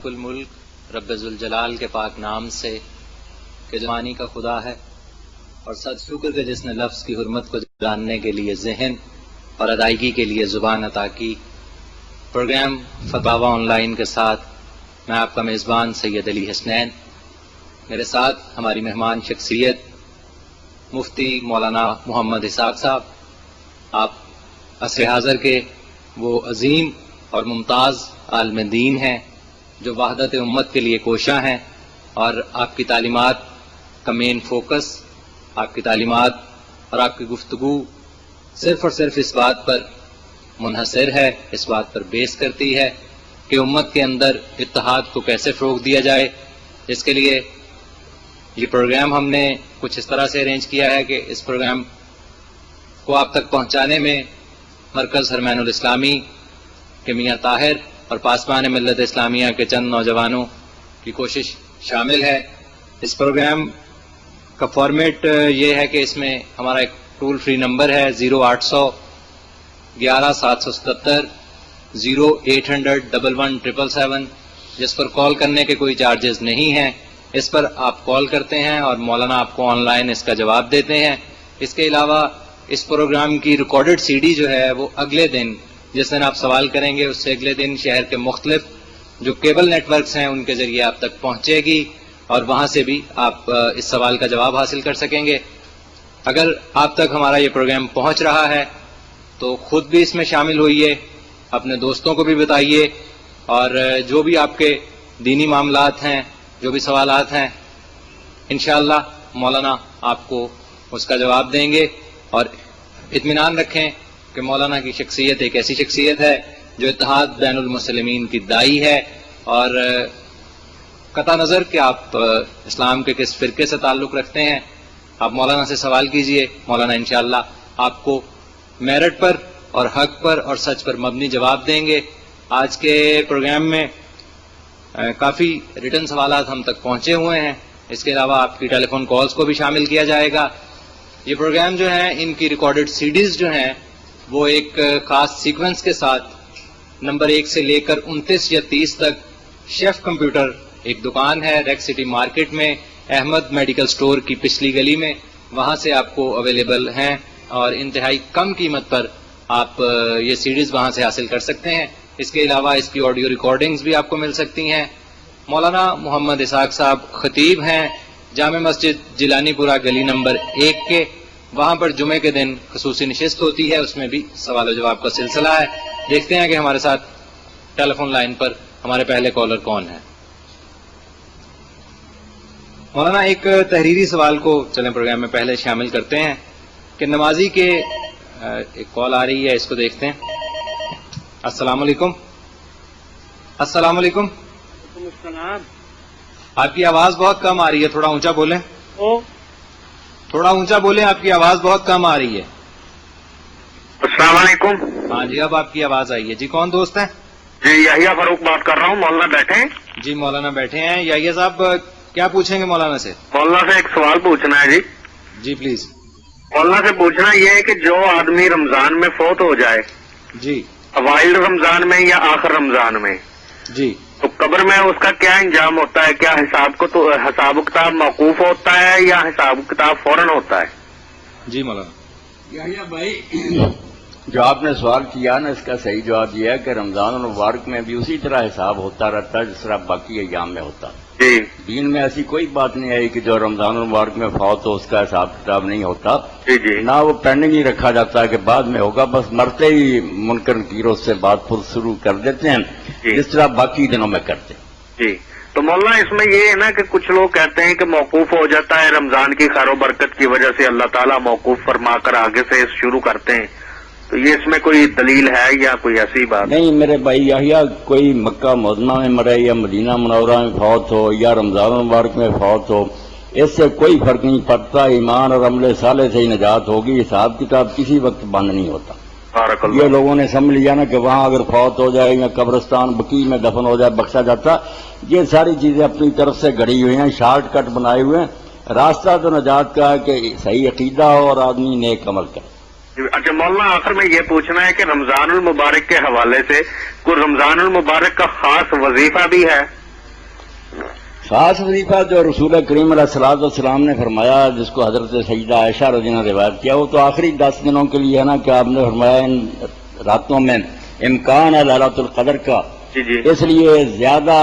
الملک رب ذوالجلال کے پاک نام سے کہ جوانی کا خدا ہے، اور صد شکر کہ جس نے لفظ کی حرمت کو جاننے کے لیے ذہن اور ادائیگی کے لیے زبان عطا کی۔ پروگرام فتاوی آن لائن کے ساتھ میں آپ کا میزبان سید علی حسنین، میرے ساتھ ہماری مہمان شخصیت مفتی مولانا محمد اسحاق صاحب۔ آپ عصر حاضر کے وہ عظیم اور ممتاز عالم دین ہیں جو وحدت امت کے لیے کوشاں ہیں، اور آپ کی تعلیمات کا مین فوکس، آپ کی تعلیمات اور آپ کی گفتگو صرف اور صرف اس بات پر منحصر ہے، اس بات پر بیس کرتی ہے کہ امت کے اندر اتحاد کو کیسے فروغ دیا جائے۔ اس کے لیے یہ پروگرام ہم نے کچھ اس طرح سے ارینج کیا ہے کہ اس پروگرام کو آپ تک پہنچانے میں مرکز حرمین الاسلامی کے میاں طاہر اور پاسبان ملت اسلامیہ کے چند نوجوانوں کی کوشش شامل ہے۔ اس پروگرام کا فارمیٹ یہ ہے کہ اس میں ہمارا ایک ٹول فری نمبر ہے 0800 11 777 0800 11 جس پر کال کرنے کے کوئی چارجز نہیں ہیں۔ اس پر آپ کال کرتے ہیں اور مولانا آپ کو آن لائن اس کا جواب دیتے ہیں۔ اس کے علاوہ اس پروگرام کی ریکارڈڈ سی ڈی جو ہے وہ اگلے دن، جس دن آپ سوال کریں گے اس سے اگلے دن شہر کے مختلف جو کیبل نیٹ ورکس ہیں ان کے ذریعے آپ تک پہنچے گی، اور وہاں سے بھی آپ اس سوال کا جواب حاصل کر سکیں گے۔ اگر آپ تک ہمارا یہ پروگرام پہنچ رہا ہے تو خود بھی اس میں شامل ہوئیے، اپنے دوستوں کو بھی بتائیے، اور جو بھی آپ کے دینی معاملات ہیں، جو بھی سوالات ہیں، انشاءاللہ مولانا آپ کو اس کا جواب دیں گے۔ اور اطمینان رکھیں کہ مولانا کی شخصیت ایک ایسی شخصیت ہے جو اتحاد بین المسلمین کی داعی ہے، اور قطع نظر کہ آپ اسلام کے کس فرقے سے تعلق رکھتے ہیں، آپ مولانا سے سوال کیجئے، مولانا انشاءاللہ آپ کو میرٹ پر اور حق پر اور سچ پر مبنی جواب دیں گے۔ آج کے پروگرام میں کافی ریٹن سوالات ہم تک پہنچے ہوئے ہیں، اس کے علاوہ آپ کی ٹیلی فون کالز کو بھی شامل کیا جائے گا۔ یہ پروگرام جو ہیں ان کی ریکارڈڈ سی ڈیز جو ہیں وہ ایک خاص سیکوینس کے ساتھ نمبر 1 سے لے کر 29 یا 30 تک شیف کمپیوٹر ایک دکان ہے ریک سٹی مارکیٹ میں، احمد میڈیکل سٹور کی پچھلی گلی میں، وہاں سے آپ کو اویلیبل ہیں، اور انتہائی کم قیمت پر آپ یہ سی ڈیز وہاں سے حاصل کر سکتے ہیں۔ اس کے علاوہ اس کی آڈیو ریکارڈنگز بھی آپ کو مل سکتی ہیں۔ مولانا محمد اسحاق صاحب خطیب ہیں جامع مسجد جیلانی پورہ گلی نمبر 1 کے، وہاں پر جمعے کے دن خصوصی نشست ہوتی ہے، اس میں بھی سوال و جواب کا سلسلہ ہے۔ دیکھتے ہیں کہ ہمارے ساتھ ٹیلی فون لائن پر ہمارے پہلے کالر کون ہیں۔ مولانا ایک تحریری سوال کو چلیں پروگرام میں پہلے شامل کرتے ہیں کہ نمازی کے ایک کال آ رہی ہے، اس کو دیکھتے ہیں۔ السلام علیکم۔ السلام علیکم۔ السلام۔ آپ کی آواز بہت کم آ رہی ہے، تھوڑا اونچا بولیں۔ تھوڑا اونچا بولیں، آپ کی آواز بہت کم آ رہی ہے۔ السلام علیکم۔ ہاں جی، اب آپ کی آواز آئی ہے۔ جی کون دوست ہیں؟ جی یحییٰ فاروق بات کر رہا ہوں، مولانا بیٹھے ہیں؟ جی مولانا بیٹھے ہیں۔ یحییٰ صاحب کیا پوچھیں گے مولانا سے؟ مولانا سے ایک سوال پوچھنا ہے۔ جی جی پلیز۔ مولانا سے پوچھنا یہ ہے کہ جو آدمی رمضان میں فوت ہو جائے، جی اوائل رمضان میں یا آخر رمضان میں، جی تو قبر میں اس کا کیا انجام ہوتا ہے؟ کیا حساب کتاب موقوف ہوتا ہے یا حساب کتاب فوراً ہوتا ہے؟ جی مولانا۔ یحییٰ بھائی، جو آپ نے سوال کیا نا، اس کا صحیح جواب یہ ہے کہ رمضان المبارک میں بھی اسی طرح حساب ہوتا رہتا ہے جس طرح باقی ایام میں ہوتا ہے۔ جی دین میں ایسی کوئی بات نہیں آئی کہ جو رمضان المبارک میں فوت ہو اس کا حساب کتاب نہیں ہوتا، جی جی نہ وہ پینڈنگ ہی رکھا جاتا ہے کہ بعد میں ہوگا، بس مرتے ہی منکر نکیر سے بات پھر شروع کر دیتے ہیں جی جس طرح باقی دنوں میں کرتے ہیں۔ جی۔ تو مولانا اس میں یہ ہے نا کہ کچھ لوگ کہتے ہیں کہ موقوف ہو جاتا ہے، رمضان کی خیر و برکت کی وجہ سے اللہ تعالیٰ موقوف فرما کر آگے سے شروع کرتے ہیں، تو یہ اس میں کوئی دلیل ہے یا کوئی ایسی بات؟ نہیں میرے بھائی، یحییٰ کوئی مکہ مدینہ میں مرے یا مدینہ منورہ میں فوت ہو یا رمضان المبارک میں فوت ہو، اس سے کوئی فرق نہیں پڑتا، ایمان اور عمل صالح سے ہی نجات ہوگی، حساب کتاب کسی وقت بند نہیں ہوتا۔ بارک یہ اللہ۔ لوگوں نے سمجھ لیا نا کہ وہاں اگر فوت ہو جائے یا قبرستان بقیع میں دفن ہو جائے بخشا جاتا، یہ ساری چیزیں اپنی طرف سے گڑی ہوئی ہیں، شارٹ کٹ بنائے ہوئے ہیں۔ راستہ تو نجات کا ہے کہ صحیح عقیدہ ہو اور آدمی نیک عمل کرے۔ اچھا مولانا، آخر میں یہ پوچھنا ہے کہ رمضان المبارک کے حوالے سے کوئی رمضان المبارک کا خاص وظیفہ بھی ہے؟ خاص وظیفہ جو رسول کریم علیہ الصلوۃ والسلام نے فرمایا، جس کو حضرت سیدہ عائشہ رضی اللہ عنہا نے روایت کیا، وہ تو آخری 10 دنوں کے لیے ہے نا، کہ آپ نے فرمایا ان راتوں میں امکان ہے لیلۃ القدر کا، جی اس لیے زیادہ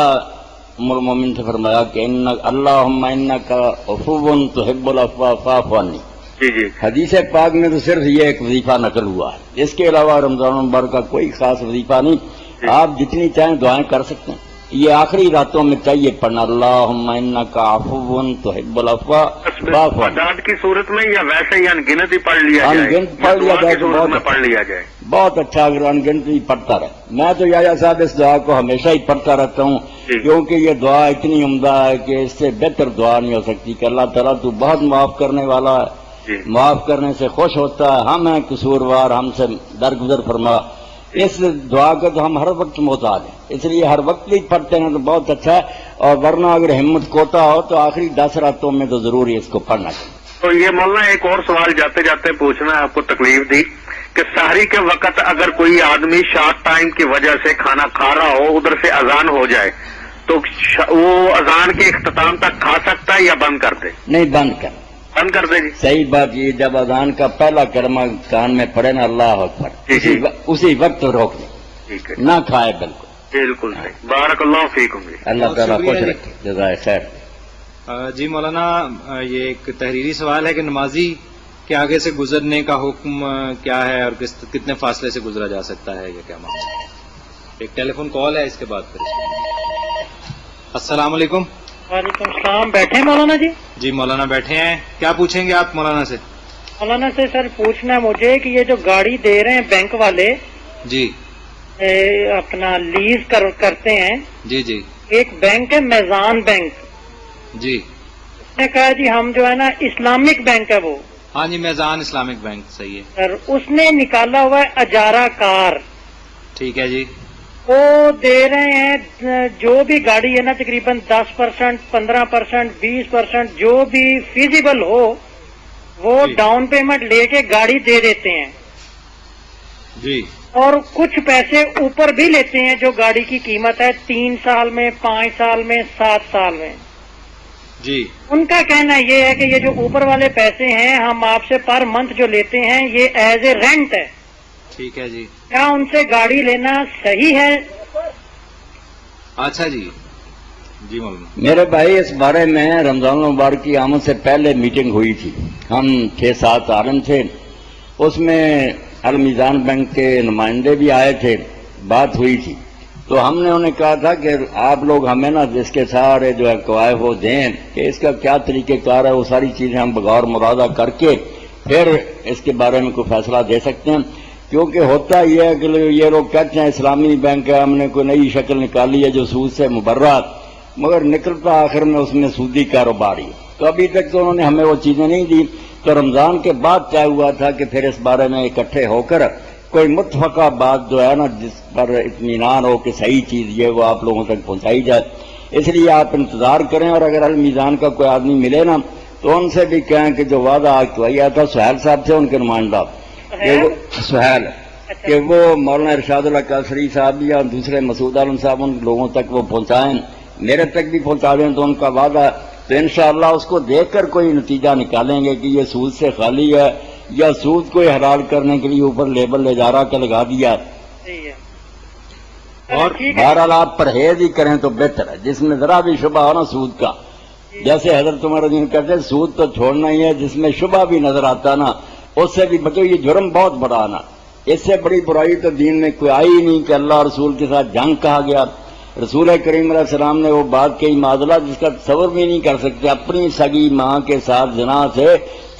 ام المومنین سے فرمایا کہ اللہم انک عفو تحب العفو فاعف عنی۔ جی حدیث پاک میں تو صرف یہ ایک وظیفہ نقل ہوا ہے، اس کے علاوہ رمضان المبارک کا کوئی خاص وظیفہ نہیں، آپ جتنی چاہیں دعائیں کر سکتے ہیں، یہ آخری راتوں میں چاہیے پڑھنا اللہم انک عفو تحب العفو فاعف عنی۔ تعداد کی صورت میں یا ویسے ہی انگنت ہی پڑھ لیا جائے؟ انگنت پڑھ لیا جائے تو بہت پڑھ لیا جائے بہت اچھا، اگر انگنت ہی پڑھتا رہے۔ میں تو یا صاحب اس دعا کو ہمیشہ ہی پڑھتا رہتا ہوں، کیونکہ یہ دعا اتنی عمدہ ہے کہ اس سے بہتر دعا نہیں ہو سکتی کہ اللہ تعالیٰ تو بہت معاف کرنے والا ہے، معاف کرنے سے خوش ہوتا ہے، ہم ہیں قصوروار، ہم سے درگزر فرما۔ اس دعا کا تو ہم ہر وقت محتاج ہیں، اس لیے ہر وقت بھی پڑھتے ہیں تو بہت اچھا ہے، اور ورنہ اگر ہمت کوتا ہو تو آخری 10 راتوں میں تو ضروری اس کو پڑھنا چاہیے۔ تو یہ مولانا ایک اور سوال جاتے جاتے پوچھنا ہے، آپ کو تکلیف دی کہ سحری کے وقت اگر کوئی آدمی شارٹ ٹائم کی وجہ سے کھانا کھا رہا ہو، ادھر سے اذان ہو جائے تو وہ اذان کے اختتام تک کھا سکتا ہے یا بند کر دے؟ نہیں، بند کر دے جی۔ صحیح بات یہ، جب اذان کا پہلا کلمہ کان میں پڑے نا اللہ اکبر، اسی وقت روک دیں، ٹھیک ہے، نہ کھائے بالکل۔ بالکل صحیح، بارک اللہ فیکم جی، اللہ تعالیٰ خوش رکھے، جزائے خیر۔ جی مولانا، یہ ایک تحریری سوال ہے کہ نمازی کے آگے سے گزرنے کا حکم کیا ہے اور کتنے فاصلے سے گزرا جا سکتا ہے، یہ کیا معاملہ ہے؟ ایک ٹیلی فون کال ہے، اس کے بعد پھر السلام علیکم۔ وعلیکم السلام، بیٹھے مولانا جی؟ جی مولانا بیٹھے ہیں، کیا پوچھیں گے آپ مولانا سے؟ مولانا سے سر پوچھنا ہے مجھے کہ یہ جو گاڑی دے رہے ہیں بینک والے، جی اپنا لیز کرتے ہیں، جی جی ایک بینک ہے میزان بینک، جی، اس نے کہا جی ہم جو ہے نا اسلامک بینک ہے وہ، ہاں جی میزان اسلامک بینک، صحیح ہے سر اس نے نکالا ہوا ہے اجارہ کار، ٹھیک ہے جی، وہ دے رہے ہیں جو بھی گاڑی ہے نا تقریباً 10%، 15%، 20%، جو بھی فیزیبل ہو وہ جی ڈاؤن پیمنٹ لے کے گاڑی دے دیتے ہیں، جی اور کچھ پیسے اوپر بھی لیتے ہیں جو گاڑی کی قیمت ہے 3 سال میں، 5 سال میں، 7 سال میں۔ جی ان کا کہنا یہ ہے کہ یہ جو اوپر والے پیسے ہیں ہم آپ سے پر منتھ جو لیتے ہیں یہ ایز اے رینٹ ہے، ٹھیک ہے جی، کیا ان سے گاڑی لینا صحیح ہے؟ اچھا جی، جی مولانا، میرے بھائی اس بارے میں رمضان المبارک کی آمد سے پہلے میٹنگ ہوئی تھی، ہم 6-7 عالم تھے، اس میں المیزان بینک کے نمائندے بھی آئے تھے، بات ہوئی تھی، تو ہم نے انہیں کہا تھا کہ آپ لوگ ہمیں نا اس کے سارے جو ہے قواعد وہ دیں کہ اس کا کیا طریقہ کار ہے، وہ ساری چیزیں ہم بغور مراجعہ کر کے پھر اس کے بارے میں کوئی فیصلہ دے سکتے ہیں، کیونکہ ہوتا یہ ہے کہ یہ لوگ کہتے ہیں اسلامی بینک ہے، ہم نے کوئی نئی شکل نکالی ہے جو سود سے مبرات، مگر نکلتا آخر میں اس میں سودی کاروبار ہی، تو ابھی تک تو انہوں نے ہمیں وہ چیزیں نہیں دی، تو رمضان کے بعد طے ہوا تھا کہ پھر اس بارے میں اکٹھے ہو کر کوئی متفقہ بات جو ہے نا جس پر اطمینان ہو کہ صحیح چیز یہ وہ آپ لوگوں تک پہنچائی جائے، اس لیے آپ انتظار کریں، اور اگر المیزان کا کوئی آدمی ملے نا تو ان سے بھی کہیں کہ جو وعدہ آج کیا تھا سہیل صاحب سے، ان کے نمائندہ سہیل، کہ وہ مولانا ارشاد اللہ قاصری صاحب یا دوسرے مسعود عالم صاحب ان لوگوں تک وہ پہنچائیں، میرے تک بھی پہنچا دیں، تو ان کا وعدہ تو انشاءاللہ اس کو دیکھ کر کوئی نتیجہ نکالیں گے کہ یہ سود سے خالی ہے یا سود کو حلال کرنے کے لیے اوپر لیبل اجارہ کا لگا دیا، اور بہرحال آپ پرہیز ہی کریں تو بہتر ہے، جس میں ذرا بھی شبہ ہو نا سود کا، جیسے حضرت عمر رضی اللہ کہتے ہیں سود تو چھوڑنا ہی ہے، جس میں شبہ بھی نظر آتا نا اس سے بھی بچو، یہ جرم بہت بڑا نا، اس سے بڑی برائی تو دین میں کوئی آئی ہی نہیں کہ اللہ رسول کے ساتھ جنگ کہا گیا، رسول کریم علیہ السلام نے وہ بات کہی معذلہ جس کا تصور بھی نہیں کر سکتے، اپنی سگی ماں کے ساتھ زنا سے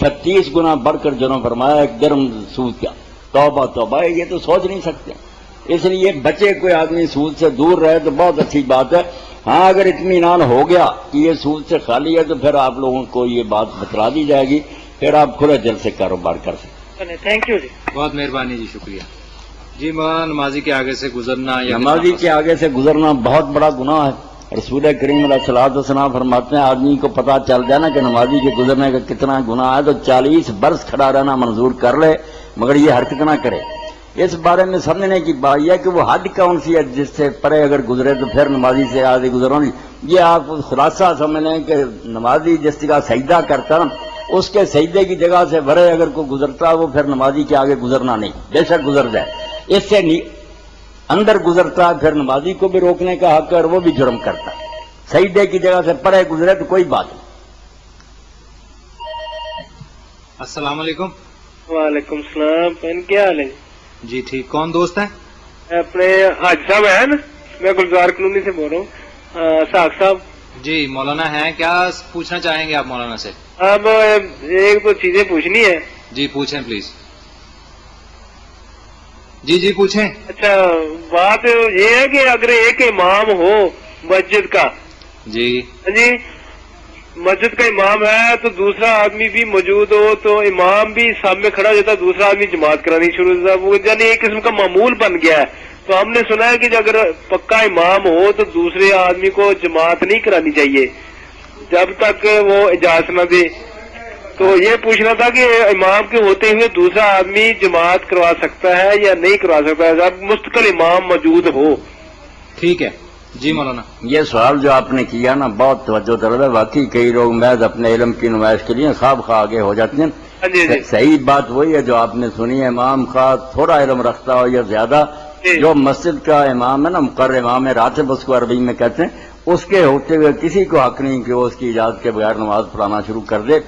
36 گنا بڑھ کر جرم فرمایا، ایک جرم سود کا، توبہ توبہ، یہ تو سوچ نہیں سکتے، اس لیے بچے کوئی آدمی سود سے دور رہے تو بہت اچھی بات ہے، ہاں اگر اطمینان ہو گیا کہ یہ سود سے خالی ہے تو پھر آپ لوگوں کو یہ بات بتلا دی جائے گی، پھر آپ کھلے دل سے کاروبار کر سکتے۔ تھینک یو جی، بہت مہربانی جی، شکریہ جی۔ مولانا نمازی کے آگے سے گزرنا یا نمازی کے آگے سے گزرنا بہت بڑا گناہ ہے، رسول کریم علیہ الصلوۃ والسلام فرماتے ہیں آدمی کو پتہ چل جائے نا کہ نمازی کے گزرنے کا کتنا گناہ ہے تو 40 برس کھڑا رہنا منظور کر لے، مگر یہ حرکت نہ کرے، اس بارے میں سمجھنے کی بات یہ ہے کہ وہ حد کون سی ہے جس سے پرے اگر گزرے تو پھر نمازی سے آگے گزروں گی. یہ آپ خلاصہ سمجھ لیں کہ نمازی جس جگہ سجدہ کرتا نا اس کے سجدے کی جگہ سے بڑے اگر کوئی گزرتا وہ پھر نمازی کے آگے گزرنا نہیں، بے شک گزر جائے. اس سے اندر گزرتا ہے پھر نمازی کو بھی روکنے کا حق ہے اور وہ بھی جرم کرتا ہے. سجدے کی جگہ سے پرے گزرے تو کوئی بات نہیں. السلام علیکم. وعلیکم السلام. کیا حال ہے؟ جی ٹھیک. کون دوست ہیں؟ اپنے حاج صاحب ہیں نا، میں گلزار کالونی سے بول رہا ہوں. ساق صاحب جی مولانا ہیں، کیا پوچھنا چاہیں گے آپ مولانا سے؟ اب ایک دو چیزیں پوچھنی ہے. جی پوچھیں پلیز. جی پوچھیں. اچھا، بات یہ ہے کہ اگر ایک امام ہو مسجد کا، جی مسجد کا امام ہے تو دوسرا آدمی بھی موجود ہو تو امام بھی سامنے کھڑا ہوتا ہے، دوسرا آدمی جماعت کرانی شروع ہوتا ہے، وہ یعنی ایک قسم کا معمول بن گیا ہے. تو ہم نے سنا ہے کہ اگر پکا امام ہو تو دوسرے آدمی کو جماعت نہیں کرانی چاہیے جب تک وہ اجازت نہ دے. تو یہ پوچھنا تھا کہ امام کے ہوتے ہوئے دوسرا آدمی جماعت کروا سکتا ہے یا نہیں کروا سکتا ہے جب مستقل امام موجود ہو؟ ٹھیک ہے. جی مولانا، یہ سوال جو آپ نے کیا نا بہت توجہ طلب ہے. واقعی کئی لوگ محض اپنے علم کی نمائش کے لیے خواب خواہ آگے ہو جاتے ہیں. صحیح بات وہی ہے جو آپ نے سنی ہے. امام خواہ تھوڑا علم رکھتا ہو یا زیادہ، جو مسجد کا امام ہے نا مقرر امام راتب اس کو عربی میں کہتے ہیں، اس کے ہوتے ہوئے کسی کو حق نہیں کہ وہ اس کی اجازت کے بغیر نماز پڑھانا شروع کر دے.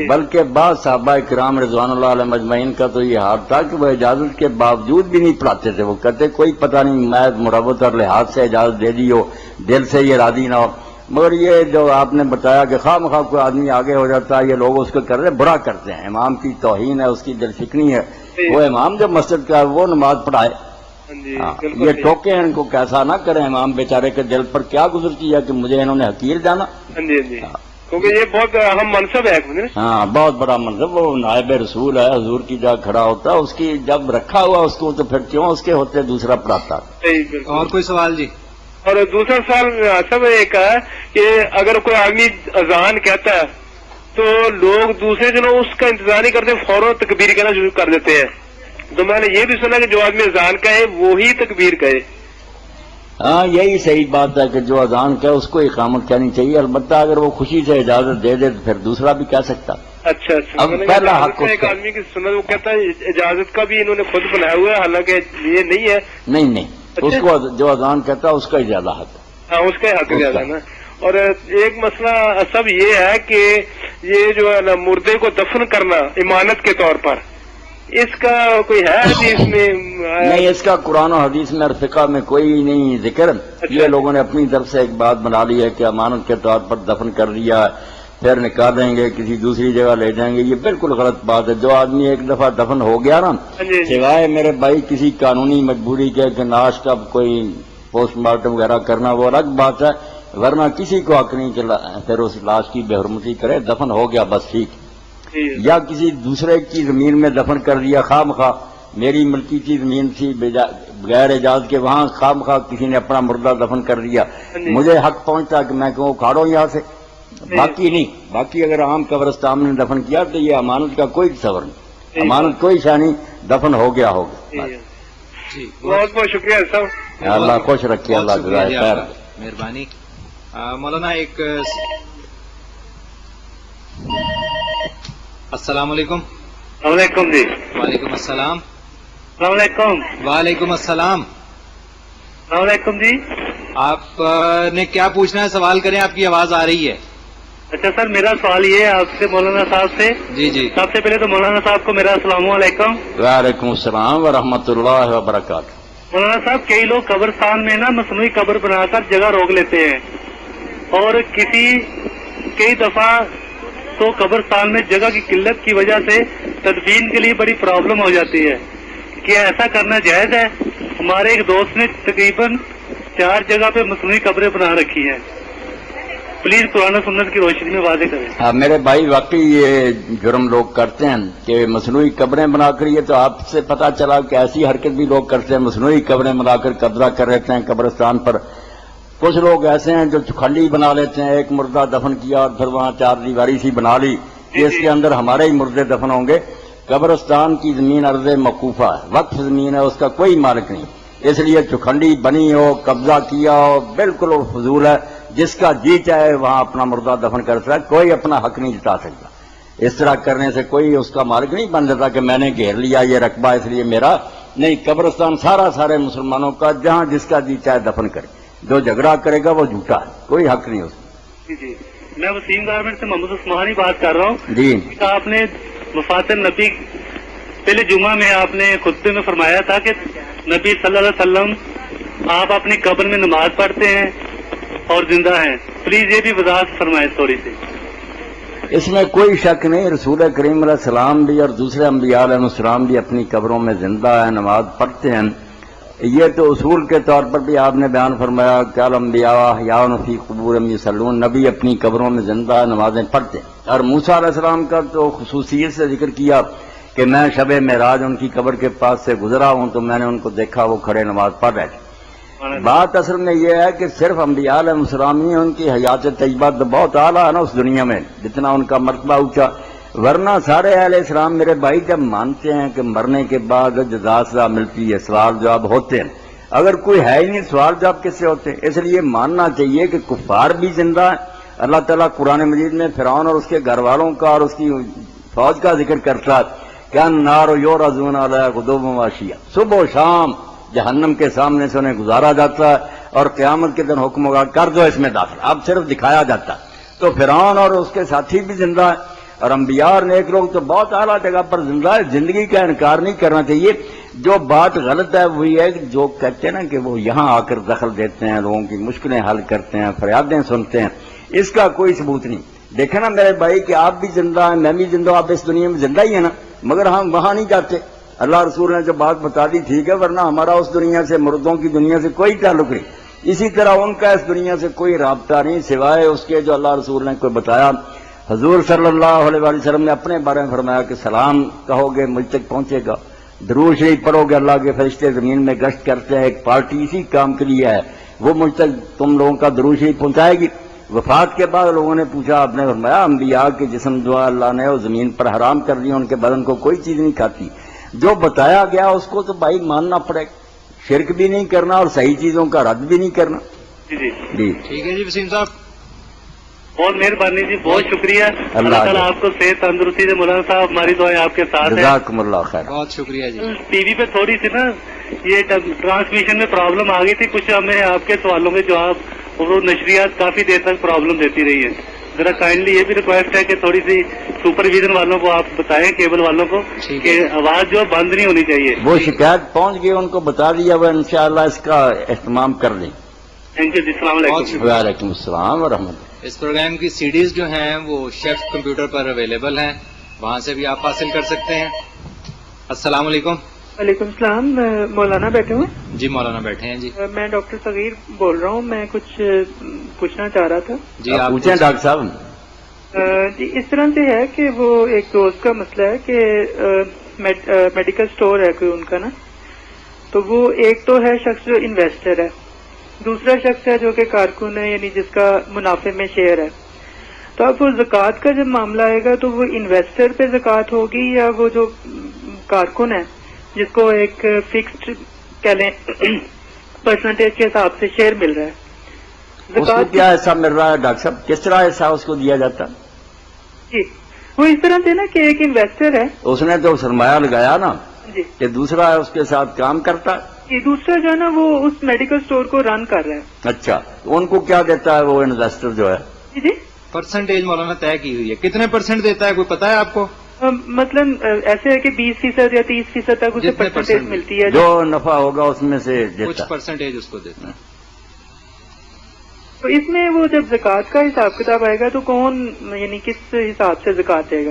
بلکہ بعض صحابہ کرام رضوان اللہ علیہ مجمعین کا تو یہ حال تھا کہ وہ اجازت کے باوجود بھی نہیں پڑھاتے تھے. وہ کہتے کوئی پتہ نہیں میں مروت اور لحاظ سے اجازت دے دی ہو، دل سے یہ راضی نہ ہو. مگر یہ جو آپ نے بتایا کہ خواہ مخواہ کوئی آدمی آگے ہو جاتا ہے، یہ لوگ اس کو کر رہے برا کرتے ہیں. امام کی توہین ہے، اس کی دل فکنی ہے. وہ امام جو مسجد کا ہے وہ نماز پڑھائے. یہ ٹوکے ان کو کیسا نہ کریں. امام بیچارے کے دل پر کیا گزرتی ہے کہ مجھے انہوں نے حقیر جانا. کیونکہ یہ بہت اہم منصب ہے. ہاں بہت بڑا منصب. وہ نائب رسول ہے، حضور کی جگہ کھڑا ہوتا ہے. اس کی جب رکھا ہوا اس کو تو پھر کیوں اس کے ہوتے دوسرا پڑھاتا. اور کوئی سوال؟ جی. اور دوسرا سوال سب ایک ہے کہ اگر کوئی آدمی اذان کہتا ہے تو لوگ دوسرے دنوں اس کا انتظار نہیں کرتے، فوراً تکبیر کہنا شروع کر دیتے ہیں. تو میں نے یہ بھی سنا کہ جو آدمی اذان کہے وہی تکبیر کہے. ہاں یہی صحیح بات ہے کہ جو اذان کہے اس کو اقامت کہنی چاہیے. البتہ اگر وہ خوشی سے اجازت دے دے تو پھر دوسرا بھی کہہ سکتا. اچھا اب پہلا حق ایک آدمی کی سنت وہ کہتا ہے اجازت کا بھی انہوں نے خود بنایا ہوا ہے، حالانکہ یہ نہیں ہے. نہیں اس کو جو اذان کہتا ہے اس کا زیادہ حق ہے. ہاں اس کا حق زیادہ نا. اور ایک مسئلہ سب یہ ہے کہ یہ جو ہے نا مردے کو دفن کرنا امانت کے طور پر، اس کا کوئی ہے حدیث میں؟ نہیں، اس کا قرآن و حدیث میں اور فقہ میں کوئی نہیں ذکر. یہ لوگوں نے اپنی طرف سے ایک بات بنا لی ہے کہ امانت کے طور پر دفن کر دیا، پھر نکالیں گے کسی دوسری جگہ لے جائیں گے. یہ بالکل غلط بات ہے. جو آدمی ایک دفعہ دفن ہو گیا نا، سوائے میرے بھائی کسی قانونی مجبوری کے کہ ناش کا کوئی پوسٹ مارٹم وغیرہ کرنا وہ الگ بات ہے، ورنہ کسی کو حق نہیں کہ پھر اس لاش کی بے حرمتی کرے. دفن ہو گیا بس ٹھیک. یا کسی دوسرے کی زمین میں دفن کر دیا خواہ مخواہ. میری ملکی کی زمین تھی بغیر اجازت کے، وہاں خواہ مخواہ کسی نے اپنا مردہ دفن کر دیا. مجھے حق پہنچتا کہ میں کہوں کھاڑو یہاں سے، باقی نہیں. باقی اگر عام قبرستان میں دفن کیا تو یہ امانت کا کوئی تصور نہیں. امانت کوئی شاہ نہیں. دفن ہو گیا ہوگا. بہت بہت شکریہ صاحب. اللہ خوش رکھے. اللہ جزائے خیر. مہربانی. مولانا ایک السلام علیکم. السلام علیکم. جی وعلیکم السلام. السلام علیکم. وعلیکم السلام. السلام علیکم. جی آپ نے کیا پوچھنا ہے سوال کریں، آپ کی آواز آ رہی ہے. اچھا سر، میرا سوال یہ ہے آپ سے مولانا صاحب سے. جی سب سے پہلے تو مولانا صاحب کو میرا السلام علیکم. وعلیکم السلام ورحمۃ اللہ وبرکاتہ. مولانا صاحب کئی لوگ قبرستان میں نا مصنوعی قبر بنا کر جگہ روک لیتے ہیں، اور کئی دفعہ تو قبرستان میں جگہ کی قلت کی وجہ سے تدفین کے لیے بڑی پرابلم ہو جاتی ہے. کیا ایسا کرنا جائز ہے؟ ہمارے ایک دوست نے تقریباً 4 جگہ پہ مصنوعی قبریں بنا رکھی ہیں. پلیز قرآن و سنت کی روشنی میں واضح کریں. میرے بھائی واقعی یہ جرم لوگ کرتے ہیں کہ مصنوعی قبریں بنا کر. یہ تو آپ سے پتہ چلا کہ ایسی حرکت بھی لوگ کرتے ہیں، مصنوعی قبریں بنا کر قبضہ کر لیتے ہیں قبرستان پر. کچھ لوگ ایسے ہیں جو کھلی بنا لیتے ہیں، ایک مردہ دفن کیا اور پھر وہاں 4 دیواری سی بنا لی کہ اس کے اندر ہمارے ہی مردے دفن ہوں گے. قبرستان کی زمین عرض موقوفہ ہے، وقف زمین ہے، اس کا کوئی مالک نہیں، اس لیے چکھنڈی بنی ہو، قبضہ کیا ہو، بالکل فضول ہے. جس کا جی چاہے وہاں اپنا مردہ دفن کر سکتا ہے، کوئی اپنا حق نہیں جتا سکتا. اس طرح کرنے سے کوئی اس کا مالک نہیں بن جاتا کہ میں نے گھیر لیا یہ رقبہ اس لیے میرا نہیں. قبرستان سارے مسلمانوں کا، جہاں جس کا جی چاہے دفن کرے. جو جھگڑا کرے گا وہ جھوٹا ہے، کوئی حق نہیں اس کا. جی میں وسیم گارمنٹ سے محمد عثمانی بات کر رہا ہوں. جی آپ نے وفات نبی پہلے جمعہ میں آپ نے خطبے میں فرمایا تھا کہ نبی صلی اللہ علیہ وسلم آپ اپنی قبر میں نماز پڑھتے ہیں اور زندہ ہیں. پلیز یہ بھی وضاحت فرمائیں تھوڑی سی. اس میں کوئی شک نہیں، رسول کریم علیہ السلام بھی اور دوسرے انبیاء علیہ السلام بھی اپنی قبروں میں زندہ ہیں، نماز پڑھتے ہیں. یہ تو اصول کے طور پر بھی آپ نے بیان فرمایا کہ الانبیاء یاؤن فی قبورہم یصلون، نبی اپنی قبروں میں زندہ ہے، نمازیں پڑھتے ہیں. اور موسیٰ علیہ السلام کا تو خصوصیت سے ذکر کیا کہ میں شب معراج ان کی قبر کے پاس سے گزرا ہوں تو میں نے ان کو دیکھا وہ کھڑے نماز پڑھ رہے تھے. بات اصل میں یہ ہے کہ صرف انبیاء علیہ السلام ہی ان کی حیات طیبہ تو بہت اعلیٰ ہے نا اس دنیا میں، جتنا ان کا مرتبہ اونچا. ورنہ سارے اہل اسلام میرے بھائی جب مانتے ہیں کہ مرنے کے بعد جزا سزا ملتی ہے، سوال جواب ہوتے ہیں. اگر کوئی ہے ہی نہیں سوال جواب کس سے ہوتے ہیں؟ اس لیے ماننا چاہیے کہ کفار بھی زندہ ہیں. اللہ تعالیٰ قرآن مجید میں فرعون اور اس کے گھر والوں کا اور اس کی فوج کا ذکر کرتا ہے کہ النار یعرضون علیہا غدوا وعشیا، صبح و شام جہنم کے سامنے سے انہیں گزارا جاتا ہے اور قیامت کے دن حکم ہوگا کر دو اس میں داخل. اب صرف دکھایا جاتا ہے. تو فرعون اور اس کے ساتھی بھی زندہ ہیں اور انبیاء اور نیک لوگ تو بہت اعلیٰ جگہ پر زندہ ہے. زندگی کا انکار نہیں کرنا چاہیے. جو بات غلط ہے وہی ہے کہ جو کہتے ہیں نا کہ وہ یہاں آ کر دخل دیتے ہیں، لوگوں کی مشکلیں حل کرتے ہیں، فریادیں سنتے ہیں، اس کا کوئی ثبوت نہیں. دیکھیں نا میرے بھائی کہ آپ بھی زندہ ہیں، میں بھی زندہ ہوں، آپ اس دنیا میں زندہ ہی ہیں نا، مگر ہم وہاں نہیں جاتے. اللہ رسول نے جو بات بتا دی ٹھیک ہے، ورنہ ہمارا اس دنیا سے، مردوں کی دنیا سے کوئی تعلق نہیں. اسی طرح ان کا اس دنیا سے کوئی رابطہ نہیں سوائے اس کے جو اللہ رسول نے کوئی بتایا. حضور صلی اللہ علیہ وآلہ وسلم نے اپنے بارے میں فرمایا کہ سلام کہو گے مجھ تک پہنچے گا، درود شریف پڑھو گے اللہ کے فرشتے زمین میں گشت کرتے ہیں، ایک پارٹی اسی کام کے لیے ہے، وہ مجھ تک تم لوگوں کا درود شریف پہنچائے گی. وفات کے بعد لوگوں نے پوچھا، آپ نے فرمایا انبیاء کے جسم جو اللہ نے وہ زمین پر حرام کر دیا، ان کے بدن کو کوئی چیز نہیں کھاتی. جو بتایا گیا اس کو تو بھائی ماننا پڑے گا، شرک بھی نہیں کرنا اور صحیح چیزوں کا رد بھی نہیں کرنا. جی ٹھیک ہے جی وسیم صاحب، بہت مہربانی جی، بہت شکریہ. اللہ تعالیٰ آپ کو صحت تندرستی دے. مولانا صاحب ہماری دعائیں آپ کے ساتھ ہیں. جزاکم اللہ خیر. بہت شکریہ جی. ٹی وی پہ تھوڑی سی نا یہ ٹرانسمیشن میں پرابلم آ گئی تھی، کچھ ہمیں آپ کے سوالوں کے جواب اور نشریات کافی دیر تک پرابلم دیتی رہی ہے. ذرا کائنڈلی یہ بھی ریکویسٹ ہے کہ تھوڑی سی سپرویژن والوں کو آپ بتائیں، کیبل والوں کو، کہ آواز جو بند نہیں ہونی چاہیے. وہ شکایت پہنچ گئی، ان کو بتا دیا، وہ انشاءاللہ اس کا اہتمام کر لیں. تھینک یو جی، السلام علیکم. وعلیکم السلام ورحمۃ اللہ. اس پروگرام کی سیڈیز جو ہیں وہ شیف کمپیوٹر پر اویلیبل ہیں، وہاں سے بھی آپ حاصل کر سکتے ہیں. السلام علیکم. وعلیکم السلام. مولانا بیٹھے ہوئے؟ جی مولانا بیٹھے ہیں. جی میں ڈاکٹر صغیر بول رہا ہوں. میں کچھ پوچھنا چاہ رہا تھا. جی آپ پوچھیں ڈاکٹر صاحب. جی اس طرح سے ہے کہ وہ ایک دوست کا مسئلہ ہے کہ میڈیکل سٹور ہے کوئی ان کا نا، تو وہ ایک تو ہے شخص جو انویسٹر ہے، دوسرا شخص ہے جو کہ کارکن ہے، یعنی جس کا منافع میں شیئر ہے. تو اب وہ زکوٰۃ کا جب معاملہ آئے گا تو وہ انویسٹر پہ زکوٰۃ ہوگی یا وہ جو کارکن ہے جس کو ایک فکسڈ کہہ لیں پرسنٹیج کے حساب سے شیئر مل رہا ہے؟ اس کو کیا ایسا مل رہا ہے ڈاکٹر صاحب؟ کس طرح ایسا اس کو دیا جاتا ہے؟ جی وہ اس طرح سے نا کہ ایک انویسٹر ہے، اس نے تو سرمایہ لگایا نا، جی کہ دوسرا ہے اس کے ساتھ کام کرتا ہے. جی دوسرا جو ہے نا وہ اس میڈیکل سٹور کو رن کر رہا ہے. اچھا ان کو کیا دیتا ہے وہ انویسٹر جو ہے؟ جی جی پرسنٹیج مولانا طے کی ہوئی ہے، کتنے پرسنٹ دیتا ہے کوئی پتا ہے آپ کو؟ مثلاً ایسے ہے کہ 20% یا 30% تک اسے جتنے پرسنٹیج percent ملتی ہے. جو نفع ہوگا اس میں سے کچھ دیتا ہے. پرسنٹیج اس کو دیتا ہے. تو اس میں وہ جب زکوٰۃ کا حساب کتاب آئے گا تو کون یعنی کس حساب سے زکوٰۃ دے گا؟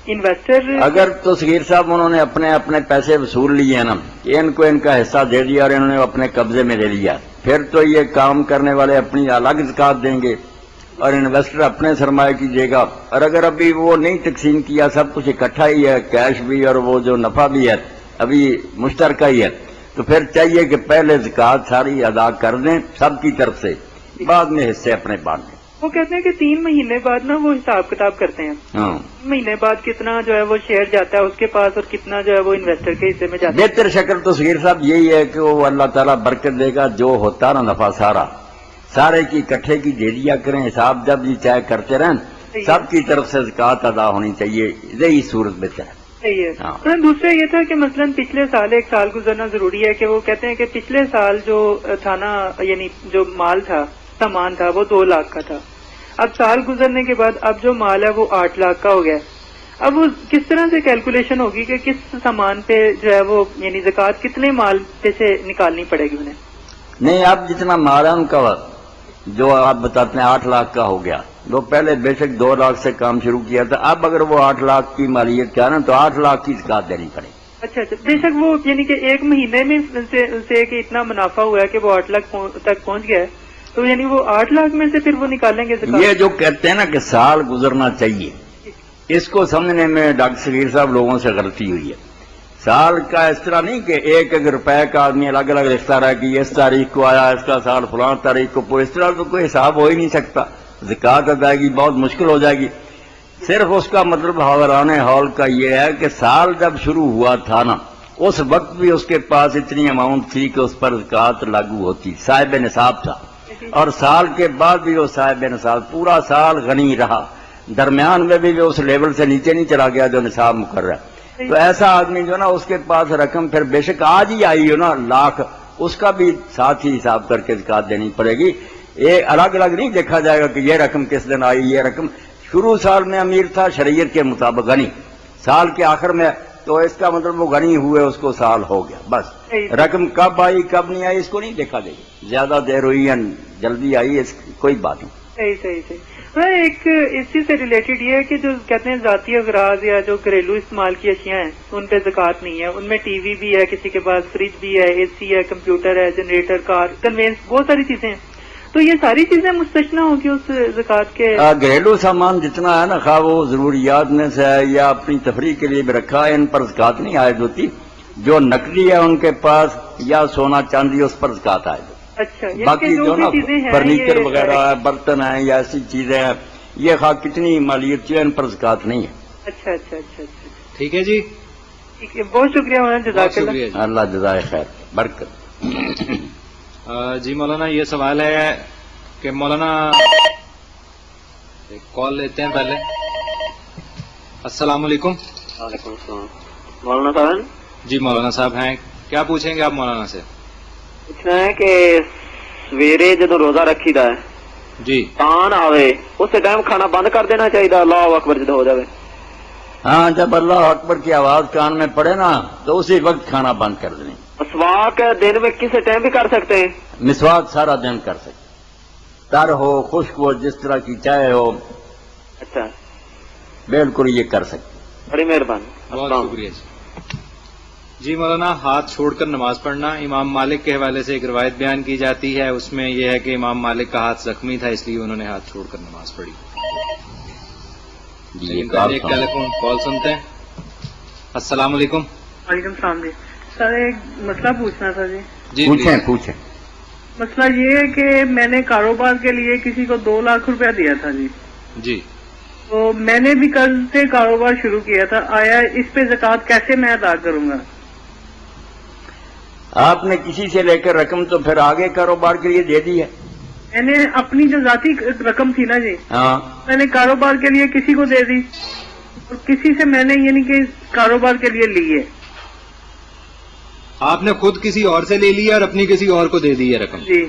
انویسٹر؟ اگر تو صغیر صاحب انہوں نے اپنے پیسے وصول لیے ہیں نا، ان کو ان کا حصہ دے دیا اور انہوں نے اپنے قبضے میں لے لیا، پھر تو یہ کام کرنے والے اپنی الگ زکوٰۃ دیں گے اور انویسٹر اپنے سرمایہ کیجیے گا. اور اگر ابھی وہ نہیں تقسیم کیا، سب کچھ اکٹھا ہی ہے، کیش بھی اور وہ جو نفع بھی ہے ابھی مشترکہ ہی ہے، تو پھر چاہیے کہ پہلے زکوٰۃ ساری ادا کر دیں سب کی طرف سے، بعد میں حصے اپنے بانٹ دیں. وہ کہتے ہیں کہ 3 مہینے بعد نا وہ حساب کتاب کرتے ہیں. ہاں 3 مہینے بعد کتنا جو ہے وہ شیئر جاتا ہے اس کے پاس اور کتنا جو ہے وہ انویسٹر کے حصے میں جاتا ہے. بہتر شکل تو صغیر صاحب یہی ہے کہ وہ اللہ تعالیٰ برکت دے گا، جو ہوتا نا نفع سارے کی اکٹھے کی دے دیا کریں، حساب جب یہ چاہے کرتے رہیں، سب کی طرف سے زکوٰۃ ادا ہونی چاہیے، یہی صورت بہتر ہے. صحیح ہے. ہاں. دوسرا یہ تھا کہ مثلا پچھلے سال 1 سال گزرنا ضروری ہے کہ وہ کہتے ہیں کہ پچھلے سال جو تھا نا یعنی جو مال تھا سامان تھا وہ 2 لاکھ کا تھا. اب سال گزرنے کے بعد اب جو مال ہے وہ 8 لاکھ کا ہو گیا. اب وہ کس طرح سے کیلکولیشن ہوگی کہ کس سامان پہ جو ہے وہ یعنی زکوٰۃ کتنے مال پہ سے نکالنی پڑے گی انہیں؟ نہیں، اب جتنا مال ہے ان کا جو آپ بتاتے ہیں 8 لاکھ کا ہو گیا، وہ پہلے بے شک 2 لاکھ سے کام شروع کیا تھا، اب اگر وہ 8 لاکھ کی مالیت کا نا تو 8 لاکھ کی زکوٰۃ دینی پڑے. اچھا بے شک وہ یعنی کہ 1 مہینے میں سے کہ اتنا منافع ہوا ہے کہ وہ 8 لاکھ تک پہنچ گیا ہے، تو یعنی وہ 8 لاکھ میں سے پھر وہ نکالیں گے زکوٰۃ. یہ جو کہتے ہیں نا کہ سال گزرنا چاہیے، اس کو سمجھنے میں ڈاکٹر صغیر صاحب لوگوں سے غلطی ہوئی ہے. سال کا اس طرح نہیں کہ 1 روپے کا آدمی الگ الگ لکھتا رہا کہ اس تاریخ کو آیا، اس کا سال فلاں تاریخ کو، اس طرح تو کوئی حساب ہو ہی نہیں سکتا. زکوٰۃ ادائیگی بہت مشکل ہو جائے گی. صرف اس کا مطلب حاضران ہال کا یہ ہے کہ سال جب شروع ہوا تھا نا اس وقت بھی اس کے پاس اتنی اماؤنٹ تھی کہ اس پر زکوٰۃ لاگو ہوتی، صاحب نصاب تھا، اور سال کے بعد بھی وہ صاحب نصاب پورا سال غنی رہا، درمیان میں بھی وہ اس لیول سے نیچے نہیں چلا گیا جو نصاب مقرر ہے. تو ایسا آدمی جو نا اس کے پاس رقم پھر بے شک آج ہی آئی ہو نا لاکھ، اس کا بھی ساتھ ہی حساب کر کے زکوٰۃ دینی پڑے گی. یہ الگ الگ نہیں دیکھا جائے گا کہ یہ رقم کس دن آئی، یہ رقم شروع سال میں امیر تھا شریعت کے مطابق غنی، سال کے آخر میں تو اس کا مطلب وہ غنی ہوئے اس کو سال ہو گیا بس. رقم کب آئی کب نہیں آئی اس کو نہیں دیکھا جائے گا، زیادہ دیر ہوئی یا جلدی آئی اس کوئی بات نہیں. صحیح. ایک اس چیز سے ریلیٹڈ یہ ہے کہ جو کہتے ہیں ذاتی اغراض یا جو گھریلو استعمال کی اشیاء ہیں ان پہ زکوٰۃ نہیں ہے. ان میں ٹی وی بھی ہے، کسی کے پاس فریج بھی ہے، اے سی ہے، کمپیوٹر ہے، جنریٹر، کار، کنوینس، بہت ساری چیزیں ہیں. تو یہ ساری چیزیں مستثنی ہوگی اس زکوٰۃ کے؟ گھریلو سامان جتنا ہے نا، خواہ وہ ضروریات میں سے ہے یا اپنی تفریح کے لیے بھی رکھا ہے، ان پر زکوٰۃ نہیں عائد ہوتی. جو نقدی ہے ان کے پاس یا سونا چاندی اس پر زکوٰۃ عائد ہوتی. اچھا، باقی جو نا فرنیچر وغیرہ ہے، برتن ہیں یا ایسی چیزیں ہیں، یہ خواہ کتنی مالیت کی ان پر زکوٰۃ نہیں ہے. اچھا. ٹھیک ہے جی، ٹھیک ہے، بہت شکریہ مولانا، جزاک اللہ. اللہ جزائے خیر برکت. جی مولانا یہ سوال ہے کہ مولانا ایک کال لیتے ہیں پہلے. السلام علیکم. وعلیکم السلام. مولانا صاحب جی مولانا صاحب ہیں، کیا پوچھیں گے آپ مولانا سے؟ پوچھنا ہے کہ سویرے جدو روزہ رکھی دا ہے جی تان آوے اس ٹائم کھانا بند کر دینا چاہیے، اللہ اکبر جدو ہو جائے؟ ہاں، جب اللہ اکبر کی آواز کان میں پڑے نا تو اسی وقت کھانا بند کر دیں. مسواک دن میں کسی ٹائم بھی کر سکتے ہیں؟ مسواک سارا دن کر سکتے، تر ہو خشک ہو جس طرح کی چائے ہو. اچھا، بالکل یہ کر سکتے. بڑی مہربانی، بہت شکریہ جی مولانا. ہاتھ چھوڑ کر نماز پڑھنا، امام مالک کے حوالے سے ایک روایت بیان کی جاتی ہے، اس میں یہ ہے کہ امام مالک کا ہاتھ زخمی تھا اس لیے انہوں نے ہاتھ چھوڑ کر نماز پڑھی. ایک ٹیلیفون کال سنتے ہیں. السلام علیکم. وعلیکم السلام جی. سر ایک مسئلہ پوچھنا تھا جی. جی پوچھیں. مسئلہ یہ ہے کہ میں نے کاروبار کے لیے کسی کو 2 لاکھ روپیہ دیا تھا جی. جی تو میں نے بھی کل سے کاروبار شروع کیا تھا، آیا اس پہ زکوٰۃ کیسے میں ادا کروں گا؟ آپ نے کسی سے لے کر رقم تو پھر آگے کاروبار کے لیے دے دی ہے؟ میں نے اپنی جو ذاتی رقم تھی نا جی، ہاں، میں نے کاروبار کے لیے کسی کو دے دی اور کسی سے میں نے یعنی کہ کاروبار کے لیے لی ہے. آپ نے خود کسی اور سے لے لی اور اپنی کسی اور کو دے دی ہے رقم؟ جی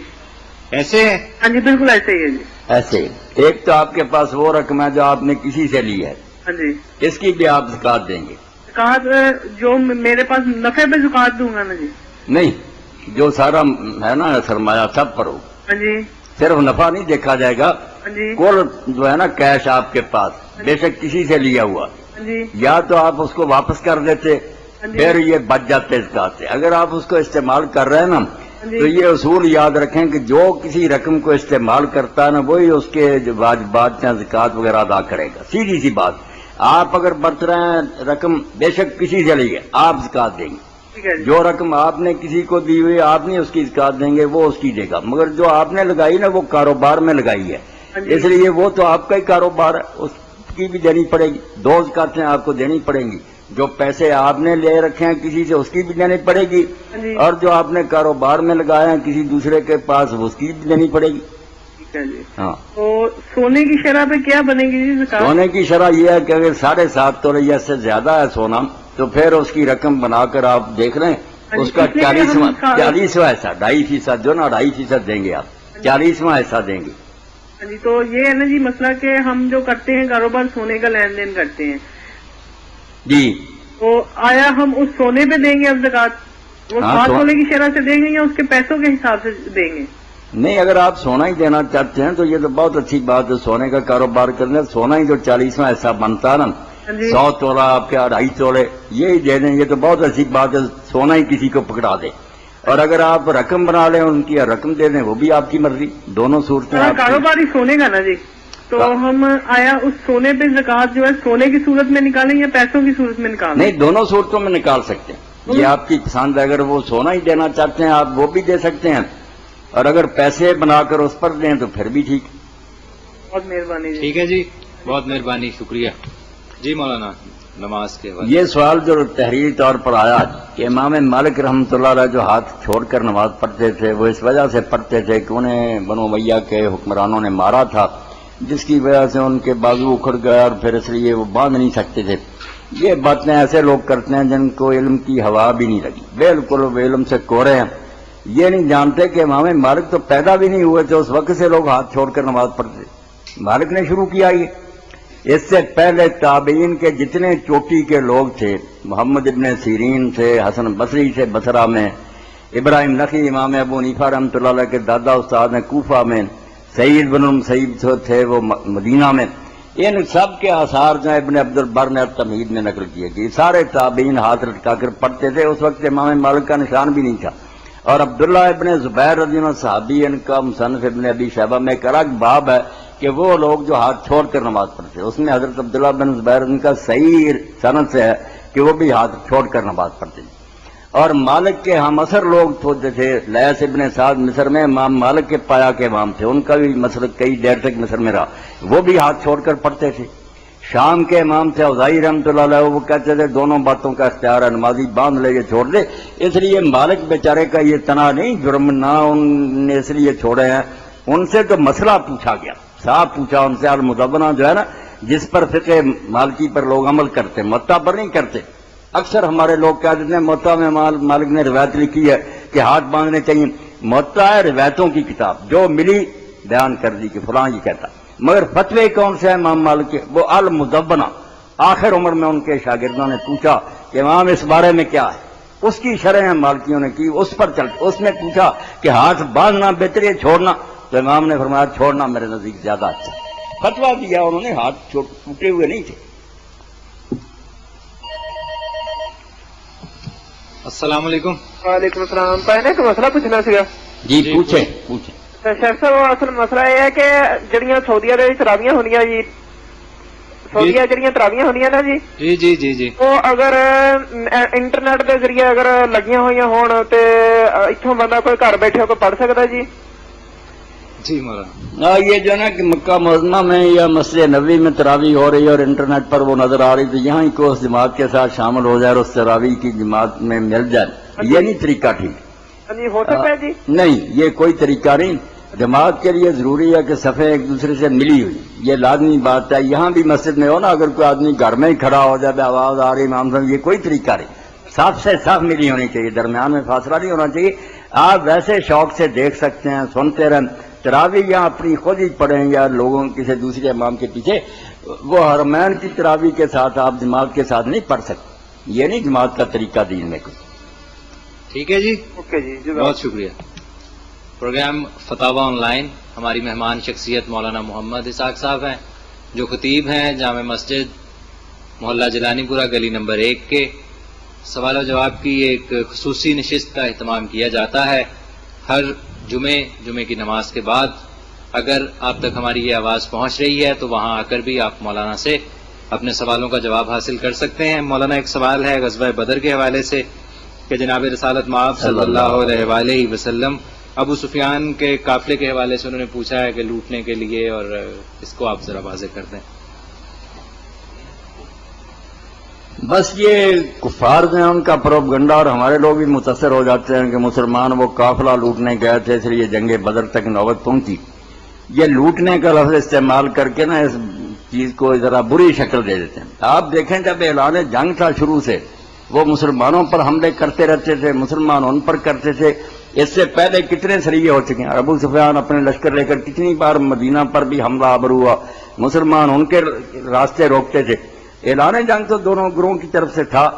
ایسے ہے؟ ہاں جی بالکل ایسے ہی ہے جی. ایسے ایک تو آپ کے پاس وہ رقم ہے جو آپ نے کسی سے لی ہے، ہاں جی. اس کی بھی آپ زکوٰۃ دیں گے؟ زکوٰۃ جو میرے پاس نفع پہ زکوٰۃ دوں گا نا جی؟ نہیں، جو سارا ہے نا سرمایہ سب پر ہو. ہاں جی. صرف نفع نہیں دیکھا جائے گا، ہاں جی. کل جو ہے نا کیش آپ کے پاس بے شک کسی سے لیا ہوا، ہاں جی. یا تو آپ اس کو واپس کر دیتے جی. پھر یہ بچ جاتے زکوٰۃ سے. اگر آپ اس کو استعمال کر رہے ہیں نا تو یہ اصول یاد رکھیں کہ جو کسی رقم کو استعمال کرتا ہے نا وہی اس کے جو واجبات یا زکوٰۃ وغیرہ ادا کرے گا. سیدھی سی بات. آپ اگر برت رہے ہیں رقم بے شک کسی سے لی ہے، آپ زکوٰۃ دیں گے. جو رقم آپ نے کسی کو دی ہوئی آپ نہیں اس کی زکوٰۃ دیں گے، وہ اس کی دے گا. مگر جو آپ نے لگائی نا وہ کاروبار میں لگائی ہے، اس لیے وہ تو آپ کا ہی کاروبار ہے، اس کی بھی دینی پڑے گی. 2 زکاتیں آپ کو دینی پڑیں گی. جو پیسے آپ نے لے رکھے ہیں کسی سے اس کی بھی دینی پڑے گی، اور جو آپ نے کاروبار میں لگایا ہے کسی دوسرے کے پاس اس کی بھی دینی پڑے گی. ٹھیک ہے جی. ہاں. تو سونے کی شرح پہ کیا بنے گی جی زکات؟ سونے کی شرح یہ ہے کہ اگر 7.5 تولے یا سے زیادہ ہے سونا تو پھر اس کی رقم بنا کر آپ دیکھ لیں، اس کا 40واں حصہ 2.5% جو نا 2.5% دیں گے آپ، 40واں حصہ دیں گے. جی. تو یہ ہے نا جی مسئلہ کہ ہم جو کرتے ہیں کاروبار سونے کا لین دین کرتے ہیں جی. تو آیا ہم اس سونے پہ دیں گے اب زکات؟ وہ 7 تولے کی شرح سے دیں گے یا اس کے پیسوں کے حساب سے دیں گے؟ نہیں، اگر آپ سونا ہی دینا چاہتے ہیں تو یہ تو بہت اچھی بات ہے. سونے کا کاروبار کرنے سونا ہی جو 40واں حصہ بنتا ہے نا، 100 تولہ آپ کے 2.5 تولے یہی دے دیں، یہ تو بہت اچھی بات ہے. سونا ہی کسی کو پکڑا دے. اور اگر آپ رقم بنا لیں ان کی رقم دے دیں وہ بھی آپ کی مرضی. دونوں صورتیں آپ کی. کاروبار ہی سونے کا نا جی، تو ہم آیا اس سونے پہ زکات جو ہے سونے کی صورت میں نکالیں یا پیسوں کی صورت میں نکالیں؟ نہیں، دونوں صورتوں میں نکال سکتے ہیں. یہ آپ کی پسند ہے. اگر وہ سونا ہی دینا چاہتے ہیں آپ وہ بھی دے سکتے ہیں، اور اگر پیسے بنا کر اس پر دیں تو پھر بھی ٹھیک. بہت مہربانی جی. ٹھیک ہے جی، بہت مہربانی، شکریہ. جی مولانا، نماز کے بعد یہ سوال جو تحریری طور پر آیا کہ امام مالک رحمۃ اللہ علیہ جو ہاتھ چھوڑ کر نماز پڑھتے تھے وہ اس وجہ سے پڑھتے تھے کہ انہیں بنو امیہ کے حکمرانوں نے مارا تھا، جس کی وجہ سے ان کے بازو اکھڑ گئے اور پھر اس لیے وہ باندھ نہیں سکتے تھے. یہ باتیں ایسے لوگ کرتے ہیں جن کو علم کی ہوا بھی نہیں لگی، بالکل وہ علم سے کورے ہیں. یہ نہیں جانتے کہ امام مالک تو پیدا بھی نہیں ہوئے تھے اس وقت سے لوگ ہاتھ چھوڑ کر نماز پڑھتے تھے. مالک نے شروع کیا یہ. اس سے پہلے تابعین کے جتنے چوٹی کے لوگ تھے، محمد ابن سیرین سے، حسن بصری سے بصرہ میں، ابراہیم نخعی امام ابو حنیفہ رحمۃ اللہ علیہ کے دادا استاد ہیں کوفہ میں، سعید بن المسیب تھے وہ مدینہ میں. ان سب کے آثار جو ابن عبد البر نے تمہید میں نقل کیے کہ سارے تابعین ہاتھ لٹکا کر پڑھتے تھے. اس وقت امام مالک کا نشان بھی نہیں تھا. اور عبداللہ ابن زبیر رضی اللہ عنہ صحابی، ان کا مصنف ابن ابی شیبہ میں ایک الگ باب ہے کہ وہ لوگ جو ہاتھ چھوڑ کر نماز پڑھتے ہیں، اس میں حضرت عبداللہ بن زبیر ان کا صحیح سند سے ہے کہ وہ بھی ہاتھ چھوڑ کر نماز پڑھتے ہیں. اور مالک کے ہم اثر لوگ ہوتے تھے، لیث ابن سعد مصر میں امام مالک کے پایا کے امام تھے، ان کا بھی مسلک کئی دیر تک مصر میں رہا، وہ بھی ہاتھ چھوڑ کر پڑھتے تھے. شام کے امام تھے اوزاعی رحمۃ اللہ علیہ، وہ کہتے تھے دونوں باتوں کا اختیار ہے، نمازی باندھ لے یا چھوڑ دے. اس لیے مالک بیچارے کا یہ تنا نہیں، جرم نہ ان نے اس لیے چھوڑے ہیں. ان سے تو مسئلہ پوچھا گیا، صاحب پوچھا ان سے، المدونہ جو ہے نا جس پر فقہ مالکی پر لوگ عمل کرتے، موطا پر نہیں کرتے. اکثر ہمارے لوگ کہہ دیتے ہیں موطا میں مالک نے روایت لکھی ہے کہ ہاتھ باندھنے چاہیے. موطا ہے روایتوں کی کتاب، جو ملی بیان کر دی کہ فلاں یہ کہتا. مگر فتوے کون سے ہیں امام مالک کے؟ وہ المدونہ. آخر عمر میں ان کے شاگردوں نے پوچھا کہ امام اس بارے میں کیا ہے، اس کی شرح مالکیوں نے کی، اس پر چل اس میں پوچھا کہ ہاتھ باندھنا بہتر ہے چھوڑنا، تو امام نے فرمایا چھوڑنا میرے نزدیک زیادہ اچھا. فتوا دیا انہوں نے، ہاتھ ٹوٹے ہوئے نہیں تھے. السلام علیکم. وعلیکم السلام. پہلے ایک مسئلہ پوچھنا سا. جی پوچھیں پوچھیں. شیخ صاحب اصل مسئلہ یہ ہے کہ جڑیاں سعودیہ دے تراویاں ہونیاں جی، سعودیہ جڑیاں تراویاں ہونیاں نا جی، جی جی جی جی وہ اگر انٹرنیٹ دے ذریعے اگر لگیاں ہوئی ہون تے اتوں بندہ کوئی گھر بیٹھے ہو کے پڑھ سکتا جی؟ جی مولانا، یہ جو ہے نا کہ مکہ معظمہ میں یا مسجد نبوی میں تراویح ہو رہی ہے اور انٹرنیٹ پر وہ نظر آ رہی، تو یہاں ہی کو اس جماعت کے ساتھ شامل ہو جائے اور اس تراویح کی جماعت میں مل جائے، یہ نہیں طریقہ ٹھیک. جی ہو سکتا ہے جی؟ نہیں، یہ کوئی طریقہ نہیں. جماعت کے لیے ضروری ہے کہ صفیں ایک دوسرے سے ملی ہوئی، یہ لازمی بات ہے. یہاں بھی مسجد میں ہو نا، اگر کوئی آدمی گھر میں ہی کھڑا ہو جائے، آواز آ رہی امام صاحب، یہ کوئی طریقہ نہیں. صاف سے صاف ملی ہونی چاہیے، درمیان میں فاصلہ نہیں ہونا چاہیے. آپ ویسے شوق سے دیکھ سکتے ہیں، سنتے رہیں. تراویح یا اپنی خود ہی پڑھیں یا لوگوں کسی دوسرے امام کے پیچھے، وہ حرمین کی تراویح کے ساتھ آپ جماعت کے ساتھ نہیں پڑھ سکتے. یہ نہیں جماعت کا طریقہ دین میں کوئی. ٹھیک ہے جی، اوکے جی، بہت شکریہ. پروگرام فتاوی آن لائن، ہماری مہمان شخصیت مولانا محمد اسحاق صاحب ہیں، جو خطیب ہیں جامع مسجد محلہ جیلانی پورہ گلی نمبر 1 کے. سوال و جواب کی ایک خصوصی نشست کا اہتمام کیا جاتا ہے ہر جمعے کی نماز کے بعد. اگر آپ تک ہماری یہ آواز پہنچ رہی ہے تو وہاں آ کر بھی آپ مولانا سے اپنے سوالوں کا جواب حاصل کر سکتے ہیں. مولانا ایک سوال ہے غزوہ بدر کے حوالے سے کہ جناب رسالت مآب صلی اللہ علیہ وآلہ وسلم ابو سفیان کے قافلے کے حوالے سے انہوں نے پوچھا ہے کہ لوٹنے کے لیے، اور اس کو آپ ذرا واضح کر دیں۔ بس یہ کفار جو ہیں ان کا پروپگنڈا، اور ہمارے لوگ بھی متاثر ہو جاتے ہیں کہ مسلمان وہ قافلہ لوٹنے گئے تھے اس لیے جنگ بدر تک نوبت پہنچی۔ یہ لوٹنے کا لفظ استعمال کر کے نا اس چیز کو ذرا بری شکل دے دیتے ہیں۔ آپ دیکھیں جب اعلان جنگ تھا شروع سے وہ مسلمانوں پر حملے کرتے رہتے تھے، مسلمان ان پر کرتے تھے۔ اس سے پہلے کتنے سریے ہو چکے ہیں، ابو سفیان اپنے لشکر لے کر کتنی بار مدینہ پر بھی حملہ آور ہوا، مسلمان ان کے راستے روکتے تھے۔ اعلان جنگ تو دونوں گروہوں کی طرف سے تھا۔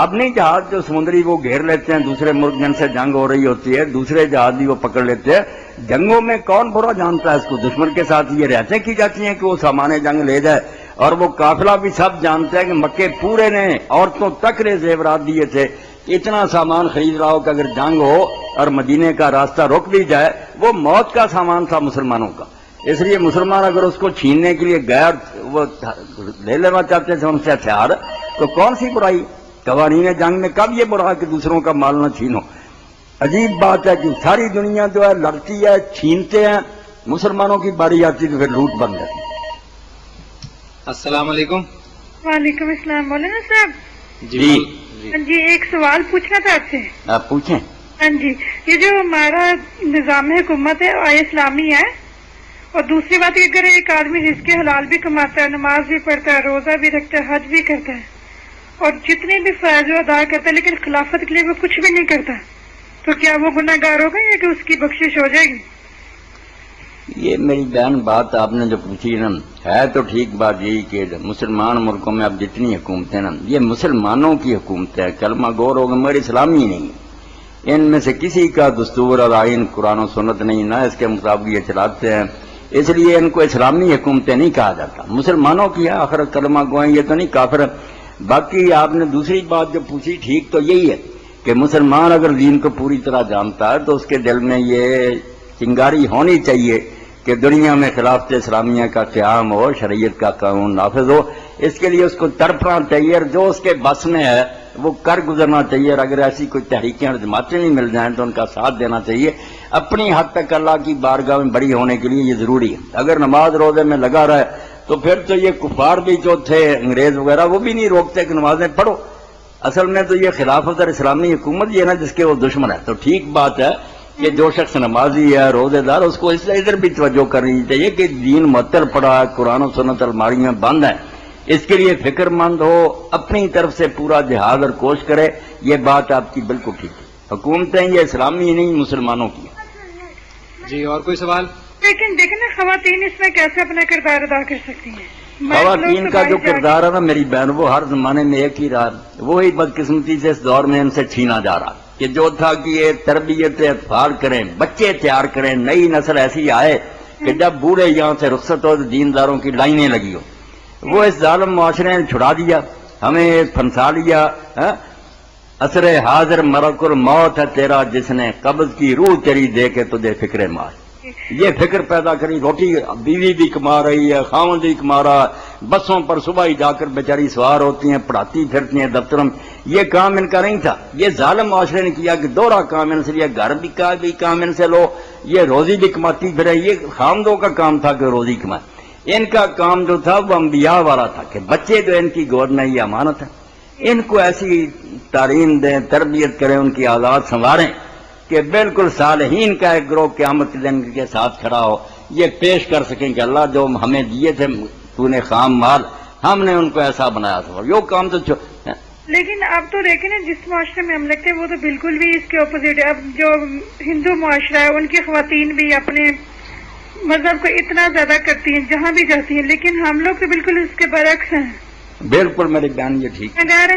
اپنی جہاز جو سمندری وہ گھیر لیتے ہیں، دوسرے ملک جن سے جنگ ہو رہی ہوتی ہے دوسرے جہاز بھی وہ پکڑ لیتے ہیں۔ جنگوں میں کون برا جانتا ہے اس کو، دشمن کے ساتھ یہ رعایتیں کی جاتی ہیں کہ وہ سامان جنگ لے جائے، اور وہ قافلہ بھی سب جانتے ہیں کہ مکے پورے نے عورتوں تک نے زیورات دیے تھے، اتنا سامان خرید رہا ہو کہ اگر جنگ ہو اور مدینے کا راستہ روک بھی جائے وہ موت کا سامان تھا مسلمانوں کا۔ اس لیے مسلمان اگر اس کو چھیننے کے لیے غیر وہ لے لینا چاہتے تھے ان سے ہتھیار، تو کون سی برائی؟ قوانین جنگ میں کب یہ برا کہ دوسروں کا مال نہ چھینو؟ عجیب بات ہے کہ ساری دنیا جو ہے لڑتی ہے، چھینتے ہیں، مسلمانوں کی باری آتی تو پھر لوٹ بند ہے۔ السلام علیکم۔ وعلیکم السلام مولانا صاحب۔ جی جی ایک سوال پوچھنا تھا آپ سے۔ آپ پوچھیں۔ ہاں جی، یہ جو ہمارا نظام حکومت ہے آئے اسلامی ہے، اور دوسری بات کہ اگر ایک آدمی رزق حلال بھی کماتا ہے، نماز بھی پڑھتا ہے، روزہ بھی رکھتا ہے، حج بھی کرتا ہے، اور جتنے بھی فرائض وہ ادا کرتا ہے، لیکن خلافت کے لیے وہ کچھ بھی نہیں کرتا، تو کیا وہ گناہ گار ہوگا یا کہ اس کی بخشش ہو جائے گی؟ یہ میری بہن بات آپ نے جو پوچھی نا، ہے تو ٹھیک بات یہی کہ مسلمان ملکوں میں اب جتنی حکومتیں نا یہ مسلمانوں کی حکومت ہے، کلمہ گور ہوگا مگر اسلامی نہیں، ان میں سے کسی کا دستور اور آئین قرآن و سنت نہیں، نہ اس کے مطابق یہ چلاتے ہیں، اس لیے ان کو اسلامی حکومتیں نہیں کہا جاتا۔ مسلمانوں کی ہے آخر کلمہ گوئیں، یہ تو نہیں کافر۔ باقی آپ نے دوسری بات جو پوچھی ٹھیک تو یہی ہے کہ مسلمان اگر دین کو پوری طرح جانتا ہے تو اس کے دل میں یہ چنگاری ہونی چاہیے کہ دنیا میں خلافت اسلامیہ کا قیام ہو، شریعت کا قانون نافذ ہو، اس کے لیے اس کو تڑپنا چاہیے، اور جو اس کے بس میں ہے وہ کر گزرنا چاہیے، اور اگر ایسی کوئی تحریکیں اور جماعتیں نہیں مل جائیں تو ان کا ساتھ دینا چاہیے۔ اپنی حد تک اللہ کی بارگاہ میں بڑی ہونے کے لیے یہ ضروری ہے۔ اگر نماز روزے میں لگا رہے تو پھر تو یہ کفار بھی جو تھے انگریز وغیرہ وہ بھی نہیں روکتے کہ نمازیں پڑھو۔ اصل میں تو یہ خلافت اور اسلامی حکومت یہ نا جس کے وہ دشمن ہے، تو ٹھیک بات ہے کہ جو شخص نمازی ہے روزے دار اس کو اس لیے ادھر بھی توجہ کرنی چاہیے کہ دین معطل پڑا ہے، قرآن و سنت الماری میں بند ہے، اس کے لیے فکر مند ہو، اپنی طرف سے پورا جہاد اور کوشش کرے۔ یہ بات آپ کی بالکل ٹھیک ہے، حکومتیں یہ اسلامی نہیں مسلمانوں کی۔ جی اور کوئی سوال؟ لیکن دیکھیں نا خواتین اس میں کیسے اپنا کردار ادا کر سکتی ہیں؟ خواتین کا جو کردار ہے نا میری بہن وہ ہر زمانے میں ایک ہی رہا، وہی بدقسمتی سے اس دور میں ان سے چھینا جا رہا کہ جو تھا کہ یہ تربیت اطفال کریں، بچے تیار کریں، نئی نسل ایسی آئے کہ جب بوڑھے یہاں سے رخصت ہو تو دینداروں کی لائنیں لگی ہو۔ وہ اس ظالم معاشرے نے چھڑا دیا، ہمیں پھنسا لیا۔ عصر حاضر ملک الموت ہے تیرا، جس نے قبض کی روح تیری دے کے تجھے فکر مار، یہ فکر پیدا کری۔ روٹی بیوی بھی کما رہی ہے، خاوند بھی کما رہا ہے، بسوں پر صبح ہی جا کر بیچاری سوار ہوتی ہیں، پڑھاتی پھرتی ہیں دفتروں میں۔ یہ کام ان کا نہیں تھا، یہ ظالم معاشرے نے کیا کہ دوہرا کام ان سے لیا، گھر بھی کام ان سے لو، یہ روزی بھی کماتی پھرے۔ یہ خاوندوں کا کام تھا کہ روزی کمائے، ان کا کام جو تھا وہ انبیاء والا تھا کہ بچے جو ان کی گود میں یہ امانت ہے، ان کو ایسی تعلیم دیں، تربیت کریں، ان کی آزاد سنواریں کہ بالکل صالحین کا ایک گروہ قیامت کے دن کے ساتھ کھڑا ہو، یہ پیش کر سکیں کہ اللہ جو ہمیں دیے تھے تو نے خام مال، ہم نے ان کو ایسا بنایا تھا۔ یہ کام تو لیکن اب تو دیکھیں نا جس معاشرے میں ہم لگتے ہیں وہ تو بالکل بھی اس کے اپوزٹ ہے۔ اب جو ہندو معاشرہ ہے ان کی خواتین بھی اپنے مذہب کو اتنا زیادہ کرتی ہیں جہاں بھی جاتی ہیں، لیکن ہم لوگ تو بالکل اس کے برعکس ہیں۔ بالکل میری بہن یہ ٹھیک ہے، اگر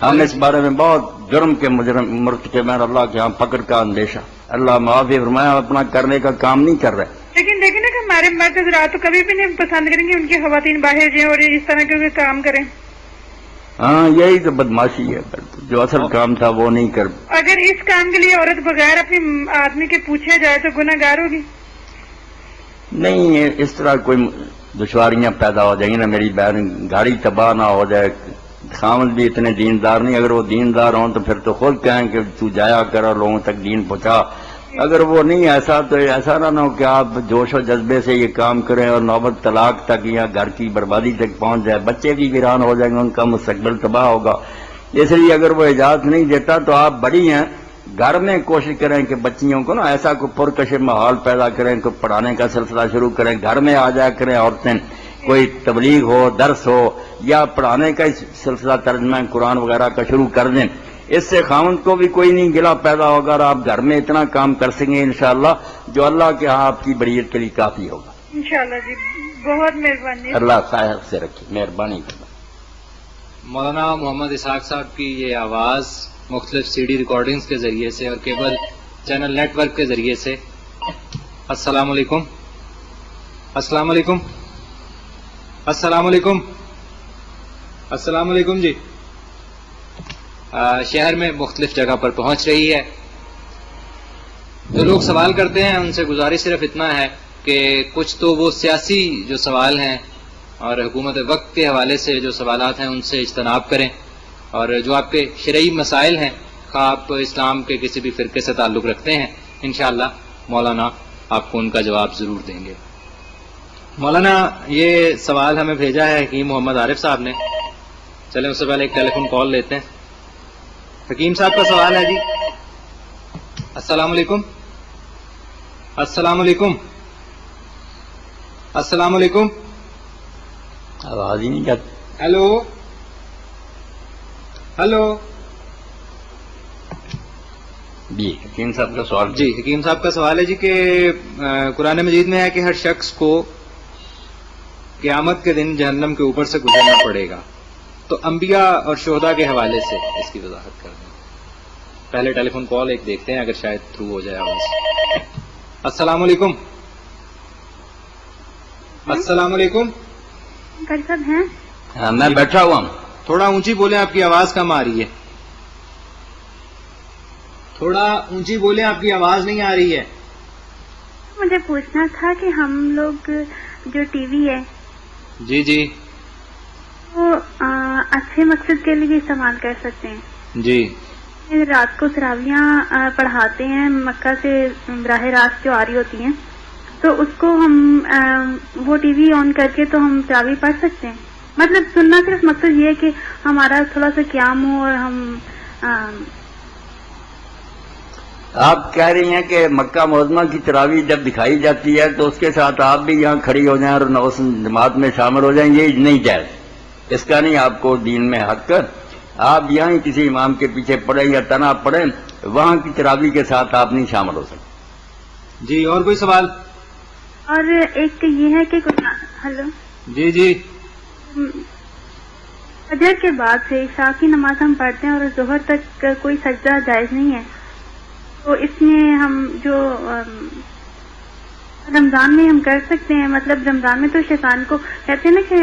ہم اس بارے میں بہت جرم کے مجرم مرتکب ہیں، اللہ کے ہاں فقر کا اندیشہ، اللہ معافی فرمائے، اپنا کرنے کا کام نہیں کر رہے۔ لیکن دیکھیں نا کہ ہمارے مرد حضرات تو کبھی بھی نہیں پسند کریں گے ان کی خواتین باہر جائیں اور اس طرح کے کام کریں۔ ہاں یہی تو بدماشی ہے، جو اصل کام تھا وہ نہیں کر۔ اگر اس کام کے لیے عورت بغیر اپنے آدمی کے پوچھے جائے تو گناہ گار ہوگی؟ نہیں، اس طرح کوئی دشواریاں پیدا ہو جائیں گی نا میری بہن، گاڑی تباہ نہ ہو جائے۔ خامد بھی اتنے دیندار نہیں، اگر وہ دیندار ہوں تو پھر تو خود کہیں کہ تو جایا کر اور لوگوں تک دین پہنچا، اگر وہ نہیں ایسا تو ایسا نہ ہو کہ آپ جوش و جذبے سے یہ کام کریں اور نوبت طلاق تک یا گھر کی بربادی تک پہنچ جائے، بچے بھی ویران ہو جائیں گے، ان کا مستقبل تباہ ہوگا. اس لیے اگر وہ اجازت نہیں دیتا تو آپ بڑی ہیں، گھر میں کوشش کریں کہ بچیوں کو نا ایسا کوئی پرکشش ماحول پیدا کریں، کوئی پڑھانے کا سلسلہ شروع کریں، گھر میں آ جایا کریں عورتیں، کوئی تبلیغ ہو، درس ہو یا پڑھانے کا سلسلہ ترجمہ قرآن وغیرہ کا شروع کر دیں. اس سے خاوند کو بھی کوئی نہیں گلا پیدا ہوگا اور آپ گھر میں اتنا کام کر سکیں انشاءاللہ جو اللہ کے ہاں آپ کی بڑیت کے لیے کافی ہوگا. انشاءاللہ جی، بہت مہربانی. اللہ خیر سے رکھے، مہربانی کرنا. مولانا محمد اسحاق صاحب کی یہ آواز مختلف سی ڈی ریکارڈنگز کے ذریعے سے اور کیبل چینل نیٹ ورک کے ذریعے سے. السلام علیکم. السلام علیکم. السلام علیکم. السلام علیکم جی. شہر میں مختلف جگہ پر پہنچ رہی ہے. جو لوگ سوال کرتے ہیں ان سے گزارش صرف اتنا ہے کہ کچھ تو وہ سیاسی جو سوال ہیں اور حکومت وقت کے حوالے سے جو سوالات ہیں ان سے اجتناب کریں، اور جو آپ کے شرعی مسائل ہیں خواہ آپ اسلام کے کسی بھی فرقے سے تعلق رکھتے ہیں انشاءاللہ مولانا آپ کو ان کا جواب ضرور دیں گے. مولانا یہ سوال ہمیں بھیجا ہے حکیم محمد عارف صاحب نے. چلیں اس سے پہلے ایک ٹیلی فون کال لیتے ہیں. حکیم صاحب کا سوال ہے جی. السلام علیکم. السلام علیکم. السلام علیکم. آواز ہی نہیں جاتی. Hello hello. جی حکیم صاحب کا سوال. جی حکیم صاحب کا سوال ہے جی کہ قرآن مجید میں ہے کہ ہر شخص کو قیامت کے دن جہنم کے اوپر سے گزرنا پڑے گا، تو انبیاء اور شہداء کے حوالے سے اس کی وضاحت کر دیں. پہلے ٹیلی فون کال ایک دیکھتے ہیں اگر شاید تھرو ہو جائے آواز. السلام علیکم. السلام علیکم. صاحب ہیں؟ ہاں میں بیٹھا ہوا ہوں. تھوڑا اونچی بولیں، آپ کی آواز کم آ رہی ہے. تھوڑا اونچی بولیں، آپ کی آواز نہیں آ رہی ہے. مجھے پوچھنا تھا کہ ہم لوگ جو ٹی وی ہے جی جی وہ اچھے مقصد کے لیے استعمال کر سکتے ہیں. جی رات کو تراویاں پڑھاتے ہیں مکہ سے براہ راست جو آ رہی ہوتی ہیں، تو اس کو ہم وہ ٹی وی آن کر کے تو ہم تراوی پڑھ سکتے ہیں. مطلب سننا صرف مقصد یہ ہے کہ ہمارا تھوڑا سا قیام ہو اور ہم آپ کہہ رہی ہیں کہ مکہ معظمہ کی تراویح جب دکھائی جاتی ہے تو اس کے ساتھ آپ بھی یہاں کھڑی ہو جائیں اور اس جماعت میں شامل ہو جائیں، یہ نہیں جائز. اس کا نہیں آپ کو دین میں حق. آپ یہاں ہی کسی امام کے پیچھے پڑھیں یا تنہا پڑھیں، وہاں کی تراویح کے ساتھ آپ نہیں شامل ہو سکتے. جی اور کوئی سوال؟ اور ایک یہ ہے کہ ہلو جی جی فجر کے بعد سے عشاء کی نماز ہم پڑھتے ہیں اور ظہر تک کوئی سجدہ جائز نہیں ہے، تو اس میں ہم جو رمضان میں ہم کر سکتے ہیں. مطلب رمضان میں تو شیطان کو کہتے ہیں نا کہ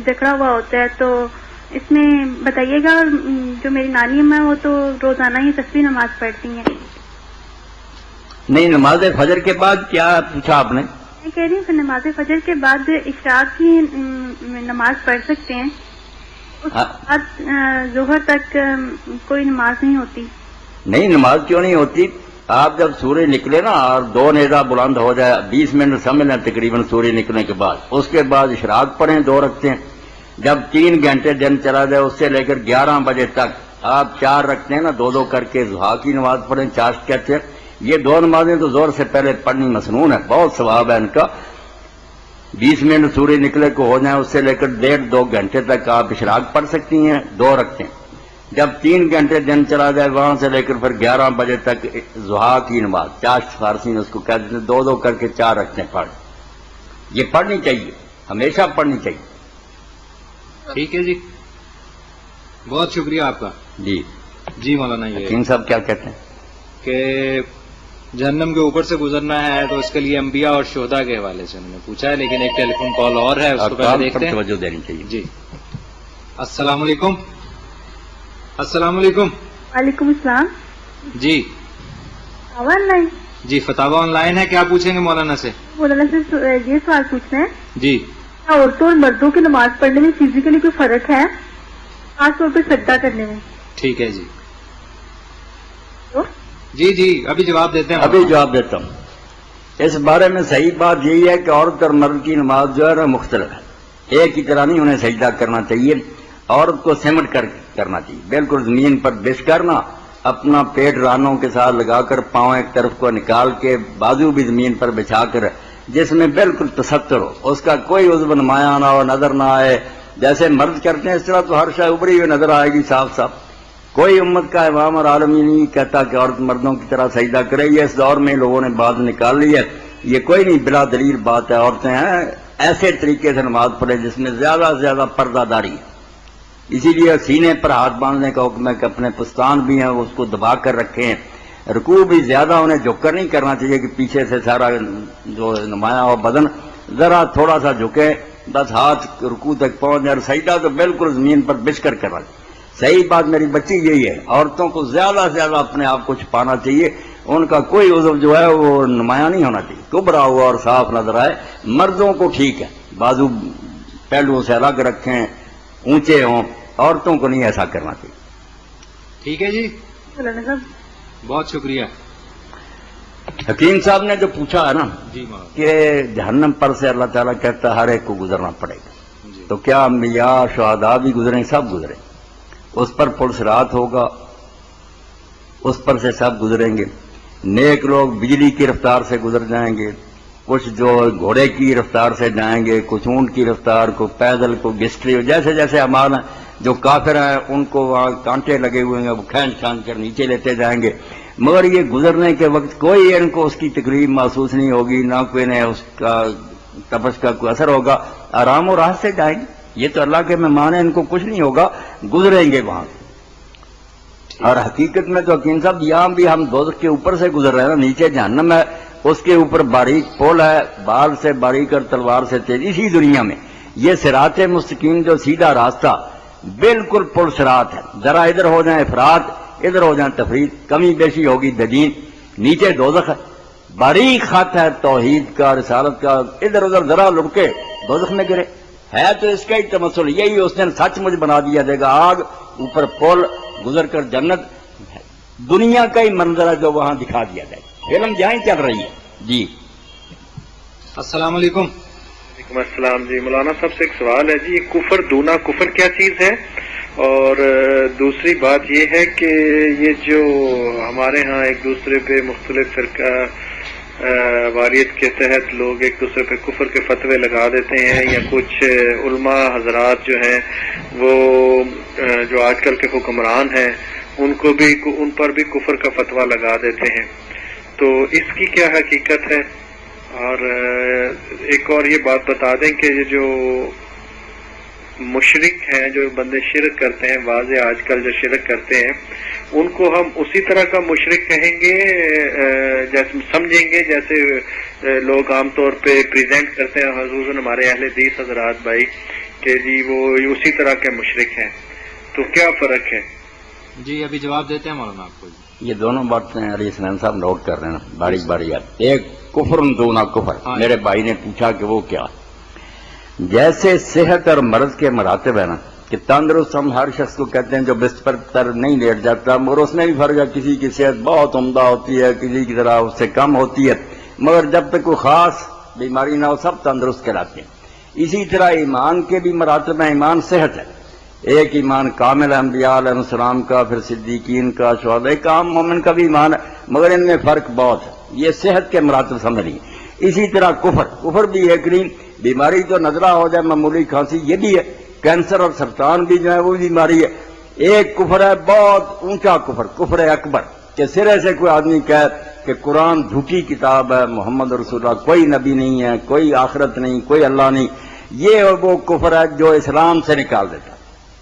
جکڑا ہوا ہوتا ہے، تو اس میں بتائیے گا. جو میری نانی اماں وہ تو روزانہ ہی تسبیح نماز پڑھتی ہیں. نہیں نماز فجر کے بعد کیا پوچھا آپ نے؟ میں کہہ رہی ہوں کہ نماز فجر کے بعد عشاء کی نماز پڑھ سکتے ہیں، اس کے بعد ظہر تک کوئی نماز نہیں ہوتی. نہیں نماز کیوں نہیں ہوتی؟ آپ جب سورج نکلے نا اور 2 نیزہ بلند ہو جائے، 20 منٹ سمجھ لیں تقریباً سورج نکلنے کے بعد، اس کے بعد اشراق پڑھیں 2 رکھتے ہیں. جب 3 گھنٹے دن چلا جائے اس سے لے کر 11 بجے تک آپ 4 رکھتے ہیں نا، 2 کر کے ضحیٰ کی نماز پڑھیں، چاشت کہتے ہیں. یہ 2 نمازیں تو زور سے پہلے پڑھنی مسنون ہے، بہت ثواب ہے ان کا. 20 منٹ سورج نکلے کو ہو جائیں اس سے لے کر 1.5-2 گھنٹے تک آپ اشراق پڑھ سکتی ہیں، 2 رکھتے ہیں. جب 3 گھنٹے دن چلا جائے وہاں سے لے کر پھر 11 بجے تک ضحیٰ کی نماز، چاشت فارسی میں اس کو کہتے ہیں، 2 کر کے 4 رکھتے ہیں پڑھ. یہ پڑھنی چاہیے، ہمیشہ پڑھنی چاہیے. ٹھیک ہے جی، بہت شکریہ آپ کا. جی جی مولانا یہ حکیم صاحب کیا کہتے ہیں کہ جہنم کے اوپر سے گزرنا ہے تو اس کے لیے انبیاء اور شہداء کے حوالے سے انہوں نے پوچھا ہے، لیکن ایک ٹیلی فون کال اور ہے، اس کو پہلے دیکھتے ہیں. توجہ دینی چاہیے. جی السلام علیکم. السلام علیکم. وعلیکم السلام. جی آن لائن جی فتاوا آن لائن ہے، کیا پوچھیں گے مولانا سے؟ مولانا سے یہ سوال پوچھنا ہے، جی کیا عورتوں اور مردوں کی نماز پڑھنے میں فزیکلی کوئی فرق ہے، خاص طور پہ سجدہ کرنے میں؟ ٹھیک ہے جی. جی ابھی جواب دیتے ہیں. ابھی جواب دیتا ہوں. اس بارے میں صحیح بات یہی ہے کہ عورت اور مرد کی نماز جو ہے مختلف ہے. ایک ہی طرح نہیں انہیں سجدہ کرنا چاہیے. عورت کو سمٹ کر کرنا چاہیے، بالکل زمین پر بچھ کرنا، اپنا پیٹ رانوں کے ساتھ لگا کر پاؤں ایک طرف کو نکال کے بازو بھی زمین پر بچھا کر، جس میں بالکل تستر ہو، اس کا کوئی عضو نمایاں نہ ہو، نظر نہ آئے. جیسے مرد کرتے ہیں اس طرح تو ہر شے ابری ہوئی نظر آئے گی صاف صاف. کوئی امت کا امام اور عالم یہ نہیں کہتا کہ عورت مردوں کی طرح سجدہ کرے. یہ اس دور میں لوگوں نے بات نکال لی ہے، یہ کوئی نہیں بلا دلیل بات ہے. عورتیں ہیں ایسے طریقے سے نماز پڑھے جس میں زیادہ سے زیادہ پردہ داری ہے. اسی لیے سینے پر ہاتھ باندھنے کا حکم ہے کہ اپنے پستان بھی ہیں اس کو دبا کر رکھیں. رکوع بھی زیادہ انہیں جھک کر نہیں کرنا چاہیے کہ پیچھے سے سارا جو نمایاں ہو بدن، ذرا تھوڑا سا جھکے، بس ہاتھ رکوع تک پہنچ جائے. سجدہ تو بالکل زمین پر بچھ کر کرنا چاہیے. صحیح بات میری بچی یہی ہے، عورتوں کو زیادہ سے زیادہ اپنے آپ کو چھپانا چاہیے. ان کا کوئی عضو جو ہے وہ نمایاں نہیں ہونا چاہیے، کبرا ہوا اور صاف نظر آئے. مردوں کو ٹھیک ہے، بازو پہلوؤں سے الگ رکھیں، اونچے ہوں. عورتوں کو نہیں ایسا کرنا چاہیے. ٹھیک ہے جی، بہت شکریہ. حکیم صاحب نے جو پوچھا ہے نا جی کہ جہنم پر سے اللہ تعالیٰ کہتا ہے ہر ایک کو گزرنا پڑے گا، تو کیا انبیاء شہداء بھی گزریں؟ سب گزریں. اس پر پل صراط ہوگا، اس پر سے سب گزریں گے. نیک لوگ بجلی کی رفتار سے گزر جائیں گے، کچھ جو گھوڑے کی رفتار سے جائیں گے، کچھ اونٹ کی رفتار، کو پیدل، کو گسٹری، جیسے جیسے اعمال ہیں. جو کافر ہیں ان کو وہاں کانٹے لگے ہوئے ہیں، وہ کھینچ کھینچ کر نیچے لیتے جائیں گے. مگر یہ گزرنے کے وقت کوئی ان کو اس کی تکلیف محسوس نہیں ہوگی، نہ کوئی نے اس کا تپش کا کوئی اثر ہوگا. آرام و راحت سے جائیں گے. یہ تو اللہ کے مہمان ہیں، ان کو کچھ نہیں ہوگا، گزریں گے وہاں. اور حقیقت میں تو حکیم صاحب یہاں بھی ہم دوزخ کے اوپر سے گزر رہے ہیں نا. نیچے جہنم ہے، اس کے اوپر باریک پول ہے، بال سے باریک اور تلوار سے تیز. اسی دنیا میں یہ صراط مستقیم جو سیدھا راستہ بالکل پل صراط ہے. ذرا ادھر ہو جائیں افراد، ادھر ہو جائیں تفرید، کمی بیشی ہوگی ددین. نیچے دوزخ ہے، باریک خط ہے توحید کا، رسالت کا. ادھر ادھر ذرا لڑکے دوزخ میں گرے. ہے تو اس کا ہی تمثل یہی اس نے سچ مجھ بنا دیا دے گا. آگ، اوپر پل، گزر کر جنت. دنیا کا ہی منظر ہے جو وہاں دکھا دیا جائے. فلم جہاں چل رہی ہے. جی السلام علیکم. وعلیکم السلام. جی مولانا صاحب سے ایک سوال ہے جی، کفر، دونا کفر کیا چیز ہے؟ اور دوسری بات یہ ہے کہ یہ جو ہمارے ہاں ایک دوسرے پہ مختلف فرقہ واریت کے تحت لوگ ایک دوسرے پہ کفر کے فتوے لگا دیتے ہیں، یا کچھ علماء حضرات جو ہیں وہ جو آج کل کے حکمران ہیں ان پر بھی کفر کا فتویٰ لگا دیتے ہیں، تو اس کی کیا حقیقت ہے؟ اور ایک اور یہ بات بتا دیں کہ یہ جو مشرک ہیں، جو بندے شرک کرتے ہیں، واضح آج کل جو شرک کرتے ہیں، ان کو ہم اسی طرح کا مشرک کہیں گے، جیسے سمجھیں گے جیسے لوگ عام طور پہ پریزنٹ کرتے ہیں خصوصاً ہمارے اہل حدیث حضرات بھائی کہ جی وہ اسی طرح کے مشرک ہیں، تو کیا فرق ہے؟ جی ابھی جواب دیتے ہیں مولانا آپ کو. یہ دونوں باتیں علی اسلام صاحب نوٹ کر رہے ہیں باریک باریک. ایک کفر دونا کفر، میرے بھائی نے پوچھا کہ وہ کیا. جیسے صحت اور مرض کے مراتب ہے نا، کہ تندرست ہم ہر شخص کو کہتے ہیں جو بستر پر نہیں لیٹ جاتا، مگر اس میں بھی فرق ہے. کسی کی صحت بہت عمدہ ہوتی ہے، کسی کی ذرا اس سے کم ہوتی ہے، مگر جب تک کوئی خاص بیماری نہ ہو سب تندرست کہلاتے ہیں. اسی طرح ایمان کے بھی مراتب ہیں. ایمان صحت ہے، ایک ایمان کامل ہے انبیاء علیہ السلام کا، پھر صدیقین کا، شہداء، ایک عام مومن کا بھی ایمان ہے، مگر ان میں فرق بہت ہے. یہ صحت کے مراتب سمجھ لیے. اسی طرح کفر بھی ایک نہیں. بیماری جو نظرہ ہو جائے، معمولی کھانسی، یہ بھی ہے. کینسر اور سرطان بھی جو ہے وہ بیماری ہے. ایک کفر ہے بہت اونچا کفر، کفر اکبر، کہ سرے سے کوئی آدمی کہے کہ قرآن جھوٹی کتاب ہے، محمد رسول اللہ کوئی نبی نہیں ہے، کوئی آخرت نہیں، کوئی اللہ نہیں. یہ وہ کفر ہے جو اسلام سے نکال دیتا.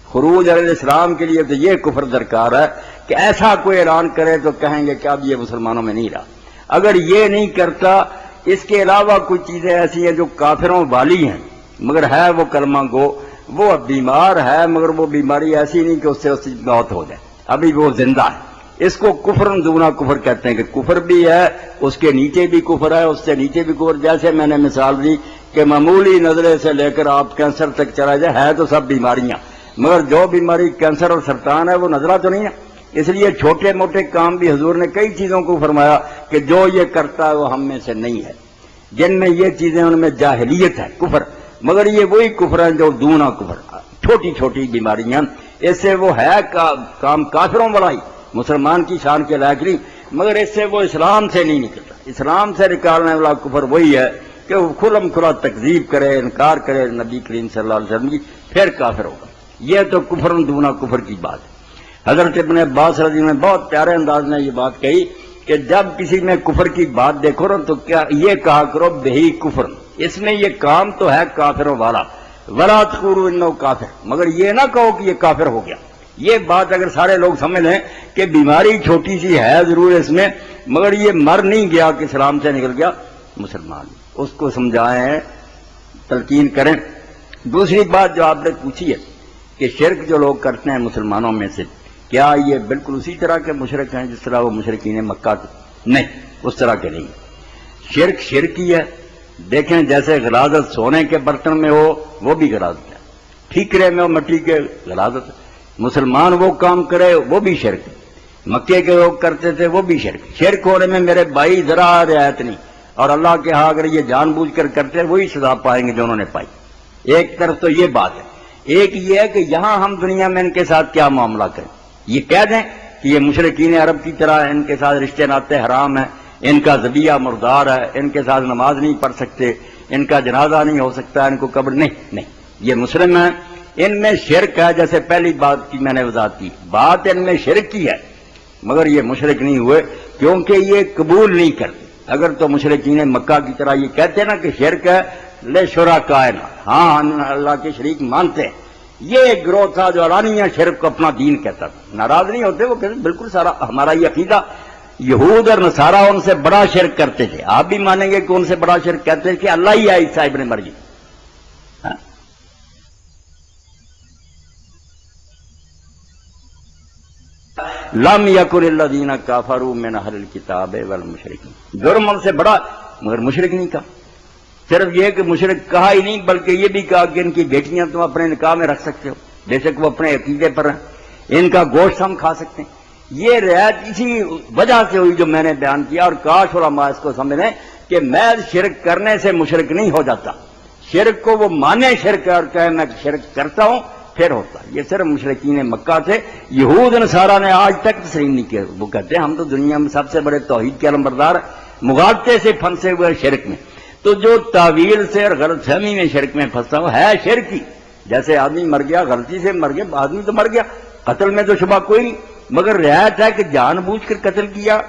خروج علیہ السلام کے لیے تو یہ کفر درکار ہے کہ ایسا کوئی اعلان کرے تو کہیں گے کہ اب یہ مسلمانوں میں نہیں رہا. اگر یہ نہیں کرتا، اس کے علاوہ کوئی چیزیں ایسی ہیں جو کافروں والی ہیں مگر ہے وہ کلمہ گو، وہ بیمار ہے مگر وہ بیماری ایسی نہیں کہ اس سے موت ہو جائے، ابھی وہ زندہ ہے. اس کو کفر دونا کفر کہتے ہیں کہ کفر بھی ہے، اس کے نیچے بھی کفر ہے، اس سے نیچے بھی کفر. جیسے میں نے مثال دی کہ معمولی نظرے سے لے کر آپ کینسر تک چلا جائے، ہے تو سب بیماریاں، مگر جو بیماری کینسر اور سرطان ہے وہ نظرہ تو نہیں ہے. اس لیے چھوٹے موٹے کام بھی حضور نے کئی چیزوں کو فرمایا کہ جو یہ کرتا ہے وہ ہم میں سے نہیں ہے. جن میں یہ چیزیں ان میں جاہلیت ہے، کفر، مگر یہ وہی کفر ہے جو دونا کفر، چھوٹی چھوٹی بیماریاں، اس سے وہ ہے کام کافروں والا ہی، مسلمان کی شان کے لائق نہیں، مگر اس سے وہ اسلام سے نہیں نکلتا. اسلام سے نکالنے والا کفر وہی ہے کہ وہ کھلم کھلا تکذیب کرے، انکار کرے نبی کریم صلی اللہ علیہ وسلم کی، پھر کافر ہوگا. یہ تو کفر دونا کفر کی بات ہے. حضرت ابن عباس رضی اللہ عنہ نے بہت پیارے انداز میں یہ بات کہی کہ جب کسی میں کفر کی بات دیکھو نا تو کیا یہ کہا کرو بہی کفر، اس میں یہ کام تو ہے کافروں والا، ولا تقولوا انه کافر، مگر یہ نہ کہو کہ یہ کافر ہو گیا. یہ بات اگر سارے لوگ سمجھ لیں کہ بیماری چھوٹی سی ہے ضرور اس میں، مگر یہ مر نہیں گیا کہ اسلام سے نکل گیا، مسلمان اس کو سمجھائیں، تلقین کریں. دوسری بات جو آپ نے پوچھی ہے کہ شرک جو لوگ کرتے ہیں مسلمانوں میں سے، کیا یہ بالکل اسی طرح کے مشرک ہیں جس طرح وہ مشرکین مکہ تھے؟ نہیں، اس طرح کے نہیں. شرک ہی ہے. دیکھیں جیسے غلاظت سونے کے برتن میں ہو وہ بھی غلاظت ہے، ٹھیکرے میں ہو مٹی کے غلاظت ہے. مسلمان وہ کام کرے وہ بھی شرک ہے. مکے کے لوگ کرتے تھے وہ بھی شرک. شرک ہونے میں میرے بھائی ذرا رعایت نہیں، اور اللہ کے ہاں اگر یہ جان بوجھ کر کرتے وہی سزا پائیں گے جو انہوں نے پائی. ایک طرف تو یہ بات ہے. ایک یہ ہے کہ یہاں ہم دنیا میں ان کے ساتھ کیا معاملہ کریں. یہ کہہ دیں کہ یہ مشرکین عرب کی طرح ان کے ساتھ رشتے ناطے حرام ہیں، ان کا ذبیحہ مردار ہے، ان کے ساتھ نماز نہیں پڑھ سکتے، ان کا جنازہ نہیں ہو سکتا، ان کو قبر نہیں. یہ مسلم ہیں، ان میں شرک ہے. جیسے پہلی بات کی میں نے وضاحت کی، بات ان میں شرک کی ہے، مگر یہ مشرک نہیں ہوئے کیونکہ یہ قبول نہیں کرتے. اگر تو مشرکین مکہ کی طرح یہ کہتے ہیں نا کہ شرک ہے لے شرکائنا، ہاں ہم اللہ کے شریک مانتے ہیں. یہ ایک گروہ تھا جو علانیہ شرک کو اپنا دین کہتا تھا. ناراض نہیں ہوتے، وہ کہتے بالکل سارا ہمارا یہ عقیدہ. یہود اور نصارہ ان سے بڑا شرک کرتے تھے. آپ بھی مانیں گے کہ ان سے بڑا شرک کہتے ہیں کہ اللہ ہی ہے عیسیٰ ابن مریم. لم یکن الذین کفروا من اہل الکتاب والمشرکین. جرم ان سے بڑا، مگر مشرک نہیں کہا. صرف یہ کہ مشرک کہا ہی نہیں بلکہ یہ بھی کہا کہ ان کی بیٹیاں تم اپنے نکاح میں رکھ سکتے ہو، بے شک وہ اپنے عقیدے پر ہیں، ان کا گوشت ہم کھا سکتے ہیں. یہ رعایت اسی وجہ سے ہوئی جو میں نے بیان کیا، اور کاش علماء اس کو سمجھ لیں کہ میں شرک کرنے سے مشرک نہیں ہو جاتا. شرک کو وہ مانے شرک اور کہے میں شرک کرتا ہوں پھر ہوتا. یہ صرف مشرکین مکہ تھے. یہود نصارہ نے آج تک تسلیم نہیں کیا. وہ کہتے ہیں ہم تو دنیا میں سب سے بڑے توحید کے علمبردار، مغالطے سے پھنسے ہوئے شرک میں. تو جو تعویل سے اور غلط فہمی میں شرک میں پھنستا ہو ہے شرک ہی. جیسے آدمی مر گیا، غلطی سے مر گیا، آدمی تو مر گیا، قتل میں تو شبہ کوئی نہیں، مگر رعایت ہے کہ جان بوجھ کر قتل کیا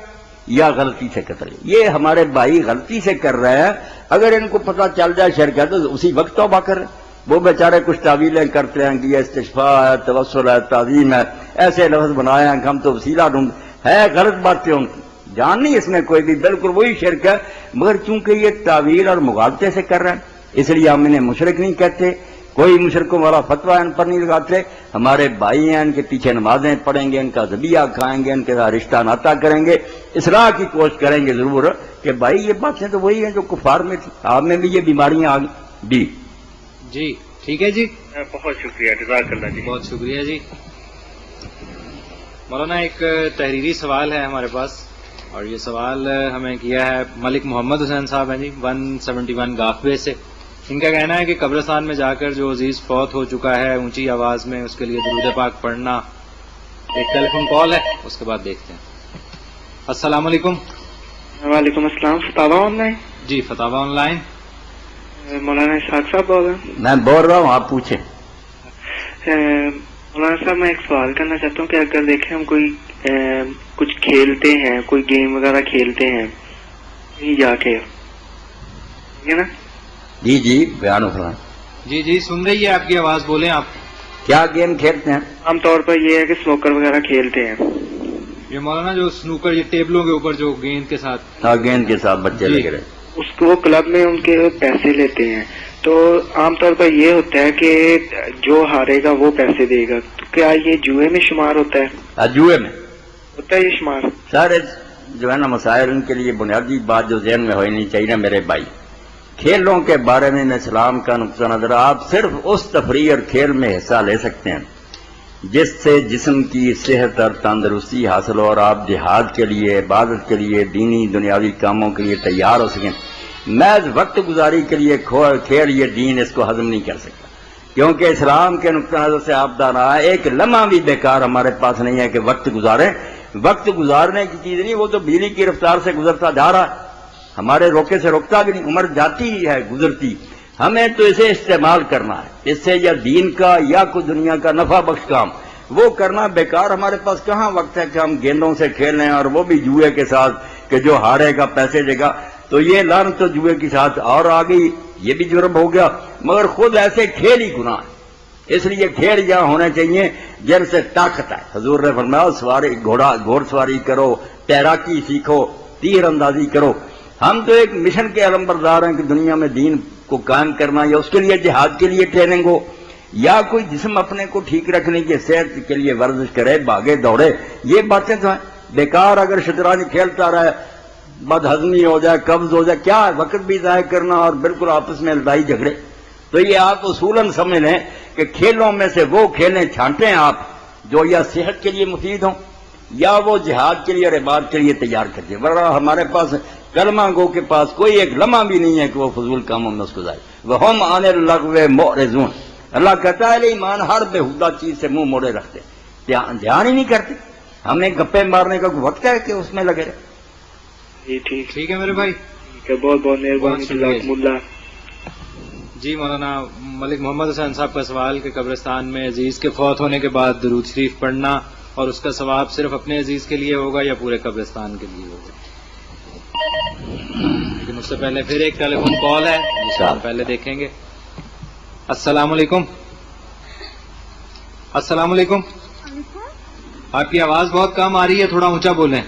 یا غلطی سے قتل. یہ ہمارے بھائی غلطی سے کر رہے ہیں. اگر ان کو پتہ چل جائے شرک ہے تو اسی وقت توبہ کر رہے. وہ بیچارے کچھ تعویلیں کرتے ہیں کہ یہ استشفاء ہے، توسل ہے، تعظیم ہے، ایسے لفظ بنائے ہیں کہ ہم تو وسیلہ ڈھونڈ. ہے غلط باتیں ان کی، جان نہیں اس میں کوئی بھی، بالکل وہی شرک ہے. مگر چونکہ یہ تعویل اور مغالطے سے کر رہے ہیں اس لیے ہم انہیں مشرک نہیں کہتے. کوئی مشرکوں والا فتویٰ ان پر نہیں لگاتے. ہمارے بھائی ہیں، ان کے پیچھے نمازیں پڑھیں گے، ان کا ذبیحہ کھائیں گے، ان کے ساتھ رشتہ ناطہ کریں گے، اصلاح کی کوشش کریں گے ضرور کہ بھائی یہ باتیں تو وہی ہیں جو کفار میں تھی. آپ میں بھی یہ بیماریاں آ گئی. جی ٹھیک ہے جی، بہت شکریہ، جزاک اللہ جی. بہت شکریہ جی. مولانا ایک تحریری سوال ہے ہمارے پاس، اور یہ سوال ہمیں کیا ہے ملک محمد حسین صاحب ہیں جی 171 گافوے سے. ان کا کہنا ہے کہ قبرستان میں جا کر جو عزیز فوت ہو چکا ہے اونچی آواز میں اس کے لیے درود پاک پڑھنا. ایک ٹیلی فون کال ہے، اس کے بعد دیکھتے ہیں. السلام علیکم. وعلیکم السلام. فتاوا آن لائن. جی فتاوا آن لائن. مولانا اسحاق صاحب بول رہے ہیں؟ میں بول رہا ہوں، آپ پوچھیں. مولانا صاحب میں ایک سوال کرنا چاہتا ہوں کہ اگر دیکھیں ہم کوئی کچھ کھیلتے ہیں، کوئی گیم وغیرہ کھیلتے ہیں کہیں جا کے، ٹھیک ہے نا؟ جی جی بیان ہو رہا ہے. جی جی سن رہی ہے آپ کی آواز، بولیں آپ. کیا گیم کھیلتے ہیں؟ عام طور پر یہ ہے کہ سنوکر وغیرہ کھیلتے ہیں. یہ مولانا جو سنوکر یہ ٹیبلوں کے اوپر جو گیند کے ساتھ، ہاں گیند کے ساتھ بچے لگ رہے، اس کو وہ کلب میں ان کے پیسے لیتے ہیں. تو عام طور پر یہ ہوتا ہے کہ جو ہارے گا وہ پیسے دے گا. تو کیا یہ جوئے میں شمار ہوتا ہے؟ جوئے میں ہوتا ہے یہ شمار؟ سارے جو ہے نا مسائل ان کے لیے بنیادی بات جو ذہن میں ہونی چاہیے نا میرے بھائی، کھیلوں کے بارے میں اسلام کا نقطہ نظر آپ صرف اس تفریح اور کھیل میں حصہ لے سکتے ہیں جس سے جسم کی صحت اور تندرستی حاصل ہو اور آپ جہاد کے لیے، عبادت کے لیے، دینی دنیاوی کاموں کے لیے تیار ہو سکیں۔ محض وقت گزاری کے لیے کھیل یہ دین اس کو ہضم نہیں کر سکتا، کیونکہ اسلام کے نقطہ نظر سے آپ رہا ہے ایک لمحہ بھی بیکار ہمارے پاس نہیں ہے کہ وقت گزاریں۔ وقت گزارنے کی چیز نہیں، وہ تو بجلی کی رفتار سے گزرتا جا رہا ہے، ہمارے روکے سے روکتا بھی نہیں، عمر جاتی ہی ہے گزرتی، ہمیں تو اسے استعمال کرنا ہے، اس سے یا دین کا یا کوئی دنیا کا نفع بخش کام وہ کرنا بیکار۔ ہمارے پاس کہاں وقت ہے کہ ہم گیندوں سے کھیلیں اور وہ بھی جوئے کے ساتھ کہ جو ہارے گا پیسے دے گا، تو یہ لعنت تو جوئے کے ساتھ اور آ گئی، یہ بھی جرم ہو گیا، مگر خود ایسے کھیل ہی گناہ ہے۔ اس لیے کھیل یہاں ہونے چاہیے جن سے طاقت ہے۔ حضور نے فرمایا سواری گھوڑ سواری کرو، تیراکی سیکھو، تیر اندازی کرو۔ ہم تو ایک مشن کے علمبردار ہیں کہ دنیا میں دین کو قائم کرنا، یا اس کے لیے جہاد کے لیے ٹریننگ ہو، یا کوئی جسم اپنے کو ٹھیک رکھنے کی صحت کے لیے ورزش کرے، بھاگے دوڑے، یہ باتیں تو ہیں۔ بیکار اگر شطرنج کھیلتا رہے، بد ہضمی ہو جائے، قبض ہو جائے، کیا ہے وقت بھی ضائع کرنا اور بالکل آپس میں لڑائی جھگڑے۔ تو یہ آپ اصولاً سمجھ لیں کہ کھیلوں میں سے وہ کھیلیں چھانٹیں آپ جو یا صحت کے لیے مفید ہوں یا وہ جہاد کے لیے اور عبادت کے لیے تیار کر دیں، ورنہ ہمارے پاس کلمہ گو کے پاس کوئی ایک لمحہ بھی نہیں ہے کہ وہ فضول کاموں میں اس کو ضائع۔ وَهُمْ عَنِ اللَّغْوِ مُعْرِضُونَ، اللہ کہتا ہے ایمان ہر بےہودہ چیز سے منہ موڑے رکھتے، دھیان ہی نہیں کرتے۔ ہمیں گپے مارنے کا وقت ہے کہ اس میں لگے رہے۔ جی ٹھیک ہے میرے بھائی، بہت بہت مہربانی، جزاکم اللہ۔ جی مولانا ملک محمد حسین صاحب کا سوال کہ قبرستان میں عزیز کے فوت ہونے کے بعد درود شریف پڑھنا اور اس کا ثواب صرف اپنے عزیز کے لیے ہوگا یا پورے قبرستان کے لیے ہوگا؟ لیکن اس سے پہلے پھر ایک ٹیلی فون کال ہے جسے ہم پہلے دیکھیں گے۔ السلام علیکم۔ السلام علیکم، آپ کی آواز بہت کم آ رہی ہے، تھوڑا اونچا بولیں۔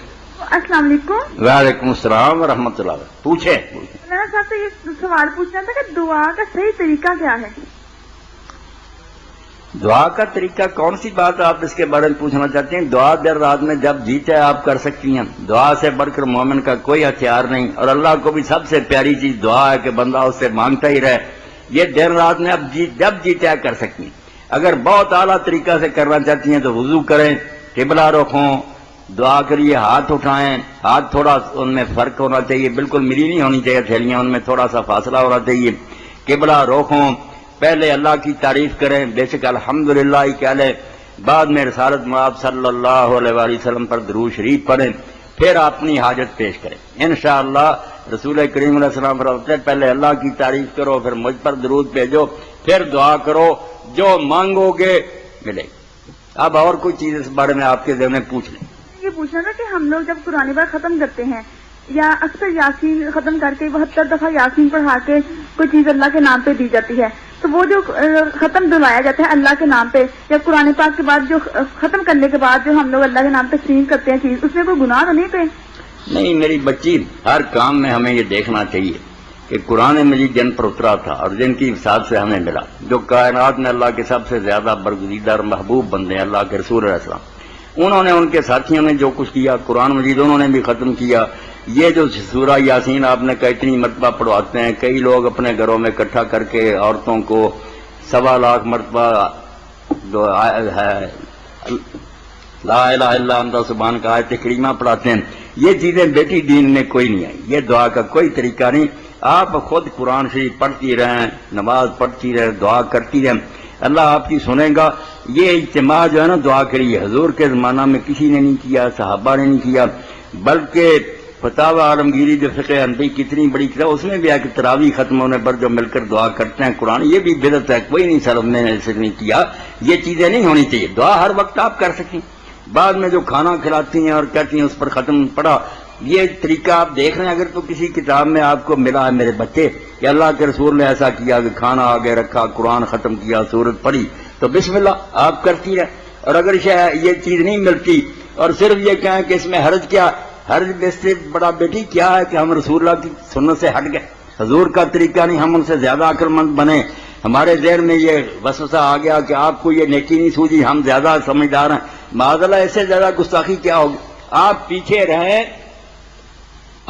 السلام علیکم۔ وعلیکم السلام ورحمۃ اللہ۔ پوچھیں۔ مولانا صاحب سے یہ سوال پوچھنا تھا کہ دعا کا صحیح طریقہ کیا ہے؟ دعا کا طریقہ کون سی بات آپ اس کے بارے میں پوچھنا چاہتے ہیں؟ دعا دیر رات میں جب جی چاہے آپ کر سکتی ہیں، دعا سے بڑھ کر مومن کا کوئی ہتھیار نہیں، اور اللہ کو بھی سب سے پیاری چیز دعا ہے کہ بندہ اس سے مانگتا ہی رہے۔ یہ دیر رات میں جب جی چاہے کر سکتی ہیں۔ اگر بہت اعلیٰ طریقہ سے کرنا چاہتی ہیں تو وضو کریں، قبلہ رخوں، دعا کے لیے ہاتھ اٹھائیں، ہاتھ تھوڑا ان میں فرق ہونا چاہیے، بالکل ملی نہیں ہونی چاہیے تھیلیاں، ان میں تھوڑا سا فاصلہ ہونا چاہیے، قبلہ رخوں، پہلے اللہ کی تعریف کریں، بے شک الحمدللہ ہی کہہ لیں، بعد میں رسالت مآب صلی اللہ علیہ وآلہ وسلم پر درود شریف پڑھیں، پھر اپنی حاجت پیش کریں۔ انشاءاللہ رسول کریم علیہ السلام فرماتے ہیں پہلے اللہ کی تعریف کرو، پھر مجھ پر درود بھیجو، پھر دعا کرو، جو مانگو گے ملے گی۔ اب اور کوئی چیز اس بارے میں آپ کے ذہن میں پوچھ لیں۔ یہ پوچھنا تھا کہ ہم لوگ جب قرآن پاک ختم کرتے ہیں یا اکثر یاسین ختم کر کے 72 دفعہ یاسین پڑھا کے کوئی چیز اللہ کے نام پہ دی جاتی ہے، تو وہ جو ختم دلوایا جاتا ہے اللہ کے نام پہ یا قرآن پاک کے بعد جو ختم کرنے کے بعد جو ہم لوگ اللہ کے نام پہ تقسیم کرتے ہیں چیز، اس میں کوئی گناہ تو نہیں پہ؟ نہیں میری بچی، ہر کام میں ہمیں یہ دیکھنا چاہیے کہ قرآن مجید جن پر اترا تھا اور جن کی حساب سے ہمیں ملا، جو کائنات میں اللہ کے سب سے زیادہ برگزیدہ اور محبوب بندے ہیں اللہ کے رسول علیہ السلام، انہوں نے ان کے ساتھیوں نے جو کچھ کیا قرآن مجید انہوں نے بھی ختم کیا۔ یہ جو سورہ یاسین آپ نے اتنی مرتبہ پڑھواتے ہیں، کئی لوگ اپنے گھروں میں اکٹھا کر کے عورتوں کو 1.25 لاکھ مرتبہ لا الہ الا انت سبحان کا آیت کریمہ پڑھاتے ہیں۔ یہ چیزیں بیٹی دین میں کوئی نہیں آئی، یہ دعا کا کوئی طریقہ نہیں۔ آپ خود قرآن شریف پڑھتی رہیں، نماز پڑھتی رہیں، دعا کرتی رہیں، اللہ آپ کی سنے گا۔ یہ اجتماع جو ہے نا دعا کے لیے حضور کے زمانہ میں کسی نے نہیں کیا، صحابہ نے نہیں کیا، بلکہ فتاوی عالمگیری جو فقہ حنفی کتنی بڑی کتاب، اس میں بھی ہے کہ تراویح ختم ہونے پر جو مل کر دعا کرتے ہیں قرآن، یہ بھی بدعت ہے، کوئی نہیں سلف نے ایسے نہیں کیا۔ یہ چیزیں نہیں ہونی چاہیے، دعا ہر وقت آپ کر سکیں۔ بعد میں جو کھانا کھلاتی ہیں اور کہتی ہیں اس پر ختم پڑا، یہ طریقہ آپ دیکھ رہے ہیں۔ اگر تو کسی کتاب میں آپ کو ملا ہے میرے بچے کہ اللہ کے رسول نے ایسا کیا کہ کھانا آگے رکھا، قرآن ختم کیا، سورت پڑھی، تو بسم اللہ آپ کرتی رہیں۔ اور اگر یہ چیز نہیں ملتی اور صرف یہ کہیں کہ اس میں حرج کیا، حرج اس سے بڑا بیٹی کیا ہے کہ ہم رسول اللہ کی سنت سے ہٹ گئے، حضور کا طریقہ نہیں، ہم ان سے زیادہ عقل مند بنے، ہمارے ذہن میں یہ وسوسہ آ گیا کہ آپ کو یہ نیکی نہیں سوجی، ہم زیادہ سمجھدار ہیں۔ معاذ اللہ اس سے زیادہ گستاخی کیا ہوگی؟ آپ پیچھے رہیں،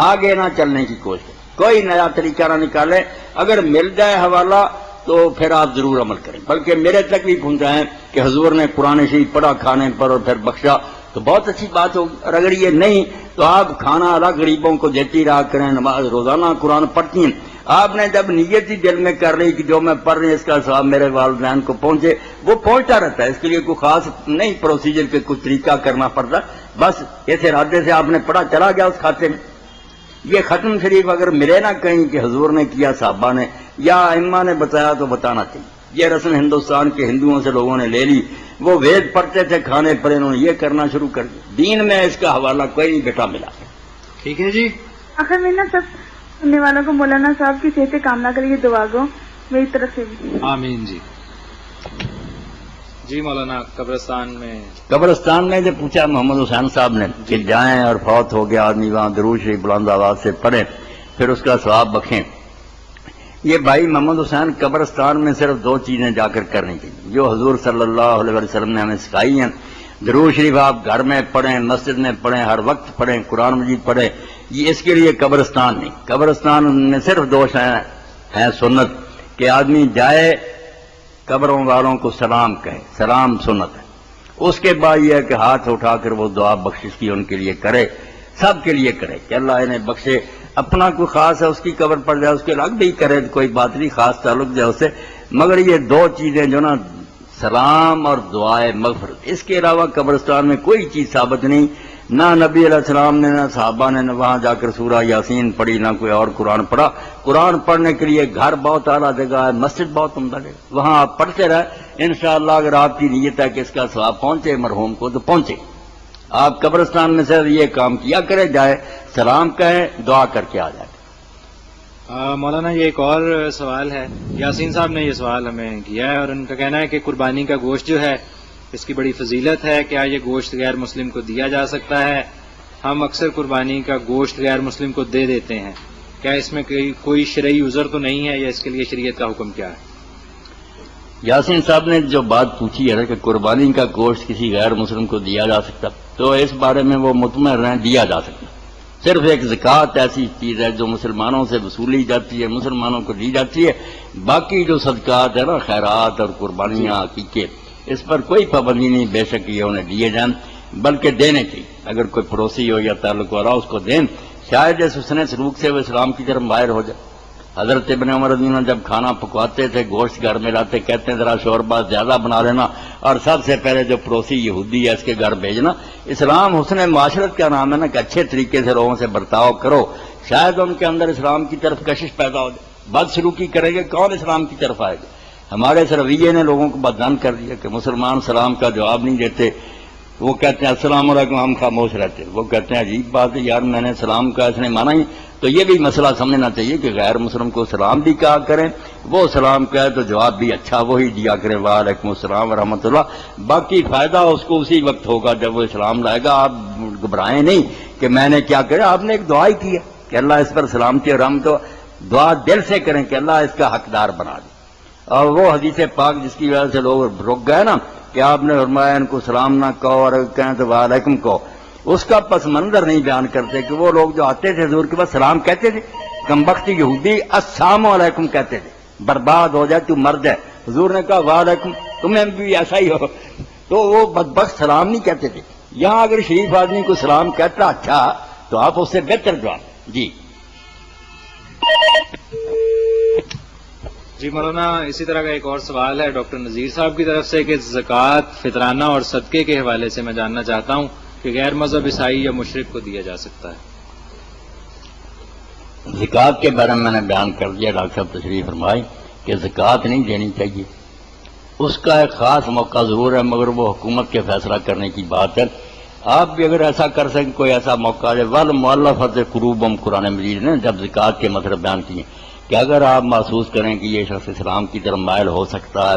آگے نہ چلنے کی کوشش، کوئی نیا طریقہ نہ نکالے۔ اگر مل جائے حوالہ تو پھر آپ ضرور عمل کریں. بلکہ میرے تک بھی پہنچائیں کہ حضور نے قرآن شریف پڑھا کھانے پر اور پھر بخشا تو بہت اچھی بات ہوگی. اور اگر یہ نہیں تو آپ کھانا الگ غریبوں کو دیتی رہا کریں. نماز روزانہ قرآن پڑھتی ہیں. آپ نے جب نیت ہی دل میں کر لی کہ جو میں پڑھ رہی ہوں اس کا ثواب میرے والدین کو پہنچے, وہ پہنچتا رہتا ہے. اس کے لیے کوئی خاص نہیں پروسیجر کے کچھ طریقہ کرنا پڑتا, بس اس ارادے سے آپ نے پڑھا چلا گیا اس کھاتے میں. یہ ختم شریف اگر ملے نہ کہیں کہ حضور نے کیا, صحابہ نے یا ائمہ نے بتایا تو بتانا چاہیے. یہ رسم ہندوستان کے ہندوؤں سے لوگوں نے لے لی. وہ وید پڑھتے تھے کھانے پر, انہوں نے یہ کرنا شروع کر دیا. دین میں اس کا حوالہ کوئی نہیں بیٹا ملا. ٹھیک ہے جی. آخر میں نا سب سننے والوں کو مولانا صاحب کی صحت کامنا کے لیے دعا گو میری طرف سے بھی. آمین جی. جی مولانا, قبرستان میں جو پوچھا محمد حسین صاحب نے کہ جائیں اور فوت ہو گیا آدمی وہاں درود شریف بلند آواز سے پڑھیں پھر اس کا ثواب بخشیں. یہ بھائی محمد حسین, قبرستان میں صرف دو چیزیں جا کر کرنی چاہیے جو حضور صلی اللہ علیہ وسلم نے ہمیں سکھائی ہیں. درود شریف آپ گھر میں پڑھیں, مسجد میں پڑھیں, ہر وقت پڑھیں, قرآن مجید پڑھیں. یہ اس کے لیے قبرستان نہیں. قبرستان میں صرف دو ہیں سنت کہ آدمی جائے قبروں والوں کو سلام کہے, سلام سنت ہے. اس کے بعد یہ ہے کہ ہاتھ اٹھا کر وہ دعا بخشش کی ان کے لیے کرے, سب کے لیے کرے کہ اللہ انہیں بخشے. اپنا کوئی خاص ہے اس کی قبر پر جائے اس کے الگ بھی کرے, کوئی بات نہیں, خاص تعلق جائے اس سے. مگر یہ دو چیزیں جو نا سلام اور دعائے مغفرت, اس کے علاوہ قبرستان میں کوئی چیز ثابت نہیں. نہ نبی علیہ السلام نے, نہ صحابہ نے, نہ وہاں جا کر سورہ یاسین پڑھی, نہ کوئی اور قرآن پڑھا. قرآن پڑھنے کے لیے گھر بہت اعلیٰ جگہ ہے, مسجد بہت عمدہ جگہ, وہاں آپ پڑھتے رہے. انشاءاللہ اگر آپ کی نیت ہے کہ اس کا ثواب پہنچے مرحوم کو تو پہنچے. آپ قبرستان میں سے یہ کام کیا کرے, جائے سلام کہیں, دعا کر کے آ جائے. مولانا یہ ایک اور سوال ہے. یاسین صاحب نے یہ سوال ہمیں کیا ہے اور ان کا کہنا ہے کہ قربانی کا گوشت جو ہے اس کی بڑی فضیلت ہے. کیا یہ گوشت غیر مسلم کو دیا جا سکتا ہے؟ ہم اکثر قربانی کا گوشت غیر مسلم کو دے دیتے ہیں. کیا اس میں کوئی شرعی عذر تو نہیں ہے یا اس کے لیے شریعت کا حکم کیا ہے؟ یاسین صاحب نے جو بات پوچھی ہے کہ قربانی کا گوشت کسی غیر مسلم کو دیا جا سکتا, تو اس بارے میں وہ مطمئن رہیں, دیا جا سکتا. صرف ایک زکوٰۃ ایسی چیز ہے جو مسلمانوں سے وصولی جاتی ہے, مسلمانوں کو دی جاتی ہے. باقی جو صدقات ہے نا, خیرات اور قربانیاں, عقیقے, اس پر کوئی پابندی نہیں. بے شک یہ انہیں دیے جائیں, بلکہ دینے چاہیے. اگر کوئی پڑوسی ہو یا تعلق والا اس کو دیں, شاید اس حسن سلوک سے وہ اسلام کی طرف مائل ہو جائے. حضرت ابن عمر رضی اللہ عنہ جب کھانا پکواتے تھے, گوشت گھر میں لاتے, کہتے ہیں ذرا شوربہ زیادہ بنا لینا اور سب سے پہلے جو پڑوسی یہودی ہے اس کے گھر بھیجنا. اسلام حسن معاشرت کا نام ہے نا کہ اچھے طریقے سے لوگوں سے برتاؤ کرو. شاید ان کے اندر اسلام کی طرف کشش پیدا ہو جائے. بد سلوکی کریں گے کون اسلام کی طرف آئے گا؟ ہمارے اس رویے نے لوگوں کو بدنام کر دیا کہ مسلمان سلام کا جواب نہیں دیتے. وہ کہتے ہیں السلام علیکم, ہم خاموش رہتے. وہ کہتے ہیں عجیب بات ہے یار, میں نے سلام کا اس نے مانا ہی. تو یہ بھی مسئلہ سمجھنا چاہیے کہ غیر مسلم کو سلام بھی کہا کریں, وہ سلام کہے تو جواب بھی اچھا وہی دیا کریں, وعلیکم السلام ورحمۃ اللہ. باقی فائدہ اس کو اسی وقت ہوگا جب وہ اسلام لائے گا. آپ گھبرائیں نہیں کہ میں نے کیا کرے, آپ نے ایک دعا ہی کی ہے کہ اللہ اس پر سلامتی اور رحمت. تو دعا دل سے کریں کہ اللہ اس کا حقدار بنا دے. اور وہ حدیث پاک جس کی وجہ سے لوگ رک گئے نا کہ آپ نے فرمایا ان کو سلام نہ کہو اور کہیں تو وعلیکم کہو, اس کا پس منظر نہیں بیان کرتے کہ وہ لوگ جو آتے تھے حضور کے پاس سلام کہتے تھے, کمبخت یہودی السلام علیکم کہتے تھے, برباد ہو جائے تو مر جائے. حضور نے کہا وعلیکم, تمہیں بھی ایسا ہی ہو. تو وہ بدبخت سلام نہیں کہتے تھے. یہاں اگر شریف آدمی کو سلام کہتا اچھا تو آپ اس سے بہتر جواب. جی جی مولانا, اسی طرح کا ایک اور سوال ہے ڈاکٹر نذیر صاحب کی طرف سے کہ زکوٰۃ, فطرانہ اور صدقے کے حوالے سے میں جاننا چاہتا ہوں کہ غیر مذہب عیسائی یا مشرک کو دیا جا سکتا ہے؟ زکوٰۃ کے بارے میں نے بیان کر دیا, ڈاکٹر صاحب تشریف فرمائے کہ زکوٰۃ نہیں دینی چاہیے. اس کا ایک خاص موقع ضرور ہے مگر وہ حکومت کے فیصلہ کرنے کی بات ہے. آپ بھی اگر ایسا کر سکیں, کوئی ایسا موقع ہے. والمؤلفۃ قلوبہم قرآن مجید نے جب زکوٰۃ کے مطلب بیان کیے کہ اگر آپ محسوس کریں کہ یہ شخص اسلام کی طرف مائل ہو سکتا ہے,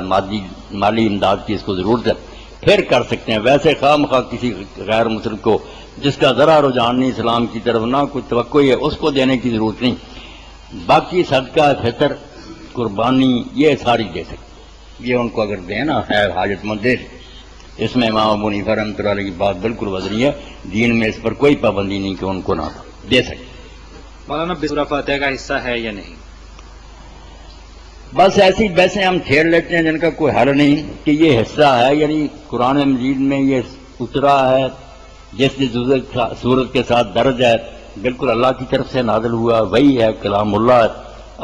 مالی امداد کی اس کو ضرورت ہے, پھر کر سکتے ہیں. ویسے خواہ مخواہ کسی غیر مسلم کو جس کا ذرا رجحان نہیں اسلام کی طرف, نہ کوئی توقع ہے, اس کو دینے کی ضرورت نہیں. باقی صدقہ, فطر, قربانی یہ ساری دے سکتے. یہ ان کو اگر دینا ہے حاجت مند دے. اس میں امام ابو حنیفہ رحمۃ اللہ علیہ کی بات بالکل وزنی ہے. دین میں اس پر کوئی پابندی نہیں کہ ان کو نہ دے سکتے. مولانا سورہ فاتحہ کا حصہ ہے یا نہیں؟ بس ایسی بحثیں ہم چھیڑ لیتے ہیں جن کا کوئی حل نہیں کہ یہ حصہ ہے، یعنی قرآن مجید میں یہ اترا ہے جس صورت کے ساتھ درج ہے، بالکل اللہ کی طرف سے نازل ہوا، وہی ہے، کلام اللہ ہے۔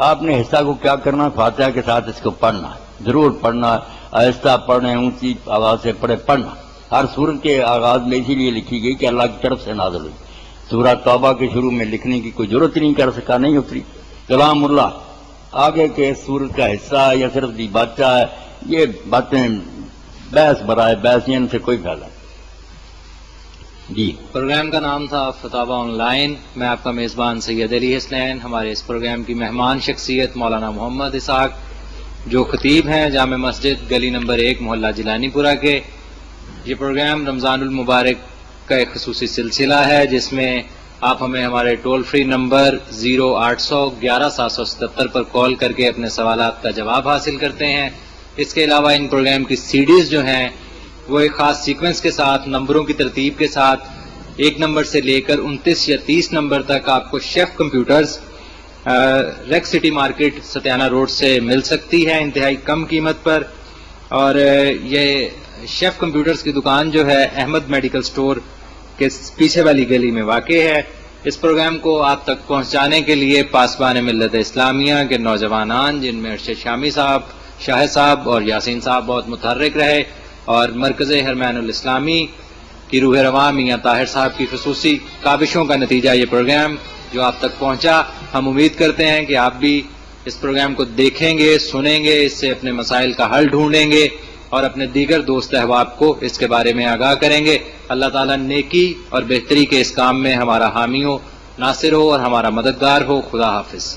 آپ نے حصہ کو کیا کرنا، فاتحہ کے ساتھ اس کو پڑھنا ہے، ضرور پڑھنا ہے، آہستہ پڑھیں، اونچی آواز سے پڑھنا۔ ہر سورت کے آغاز میں اسی لیے لکھی گئی کہ اللہ کی طرف سے نازل ہوئی۔ سورہ توبہ کے شروع میں لکھنے کی کوئی ضرورت نہیں، کر سکا، نہیں اتری۔ کلام اللہ آگے کے سورت کا حصہ ہے یا صرف بادشاہ ہے، یہ باتیں بحث برائے بحث، ان سے کوئی فائدہ نہیں۔ جی پروگرام کا نام تھا فتاوی آن لائن۔ میں آپ کا میزبان سید علی حسنین۔ ہمارے اس پروگرام کی مہمان شخصیت مولانا محمد اسحاق، جو خطیب ہیں جامع مسجد گلی نمبر 1 محلہ جیلانی پورہ کے۔ یہ پروگرام رمضان المبارک کا ایک خصوصی سلسلہ ہے جس میں آپ ہمیں ہمارے ٹول فری نمبر 0800 پر کال کر کے اپنے سوالات کا جواب حاصل کرتے ہیں۔ اس کے علاوہ ان پروگرام کی سیڈیز جو ہیں وہ ایک خاص سیکوینس کے ساتھ، نمبروں کی ترتیب کے ساتھ 1 نمبر سے لے کر 29 یا 30 نمبر تک آپ کو Chef Computers Rex City Market Satiana Road سے مل سکتی ہے انتہائی کم قیمت پر۔ اور یہ شیف کمپیوٹرز کی دکان جو ہے احمد میڈیکل سٹور کے پیچھے والی گلی میں واقع ہے۔ اس پروگرام کو آپ تک پہنچانے کے لیے پاسبان ملت اسلامیہ کے نوجوانان، جن میں ارشد شامی صاحب، شاہد صاحب اور یاسین صاحب بہت متحرک رہے، اور مرکز حرمین الاسلامی کی روح رواں میاں طاہر صاحب کی خصوصی کاوشوں کا نتیجہ یہ پروگرام جو آپ تک پہنچا۔ ہم امید کرتے ہیں کہ آپ بھی اس پروگرام کو دیکھیں گے، سنیں گے، اس سے اپنے مسائل کا حل ڈھونڈیں گے اور اپنے دیگر دوست احباب کو اس کے بارے میں آگاہ کریں گے۔ اللہ تعالیٰ نیکی اور بہتری کے اس کام میں ہمارا حامی ہو، ناصر ہو اور ہمارا مددگار ہو۔ خدا حافظ۔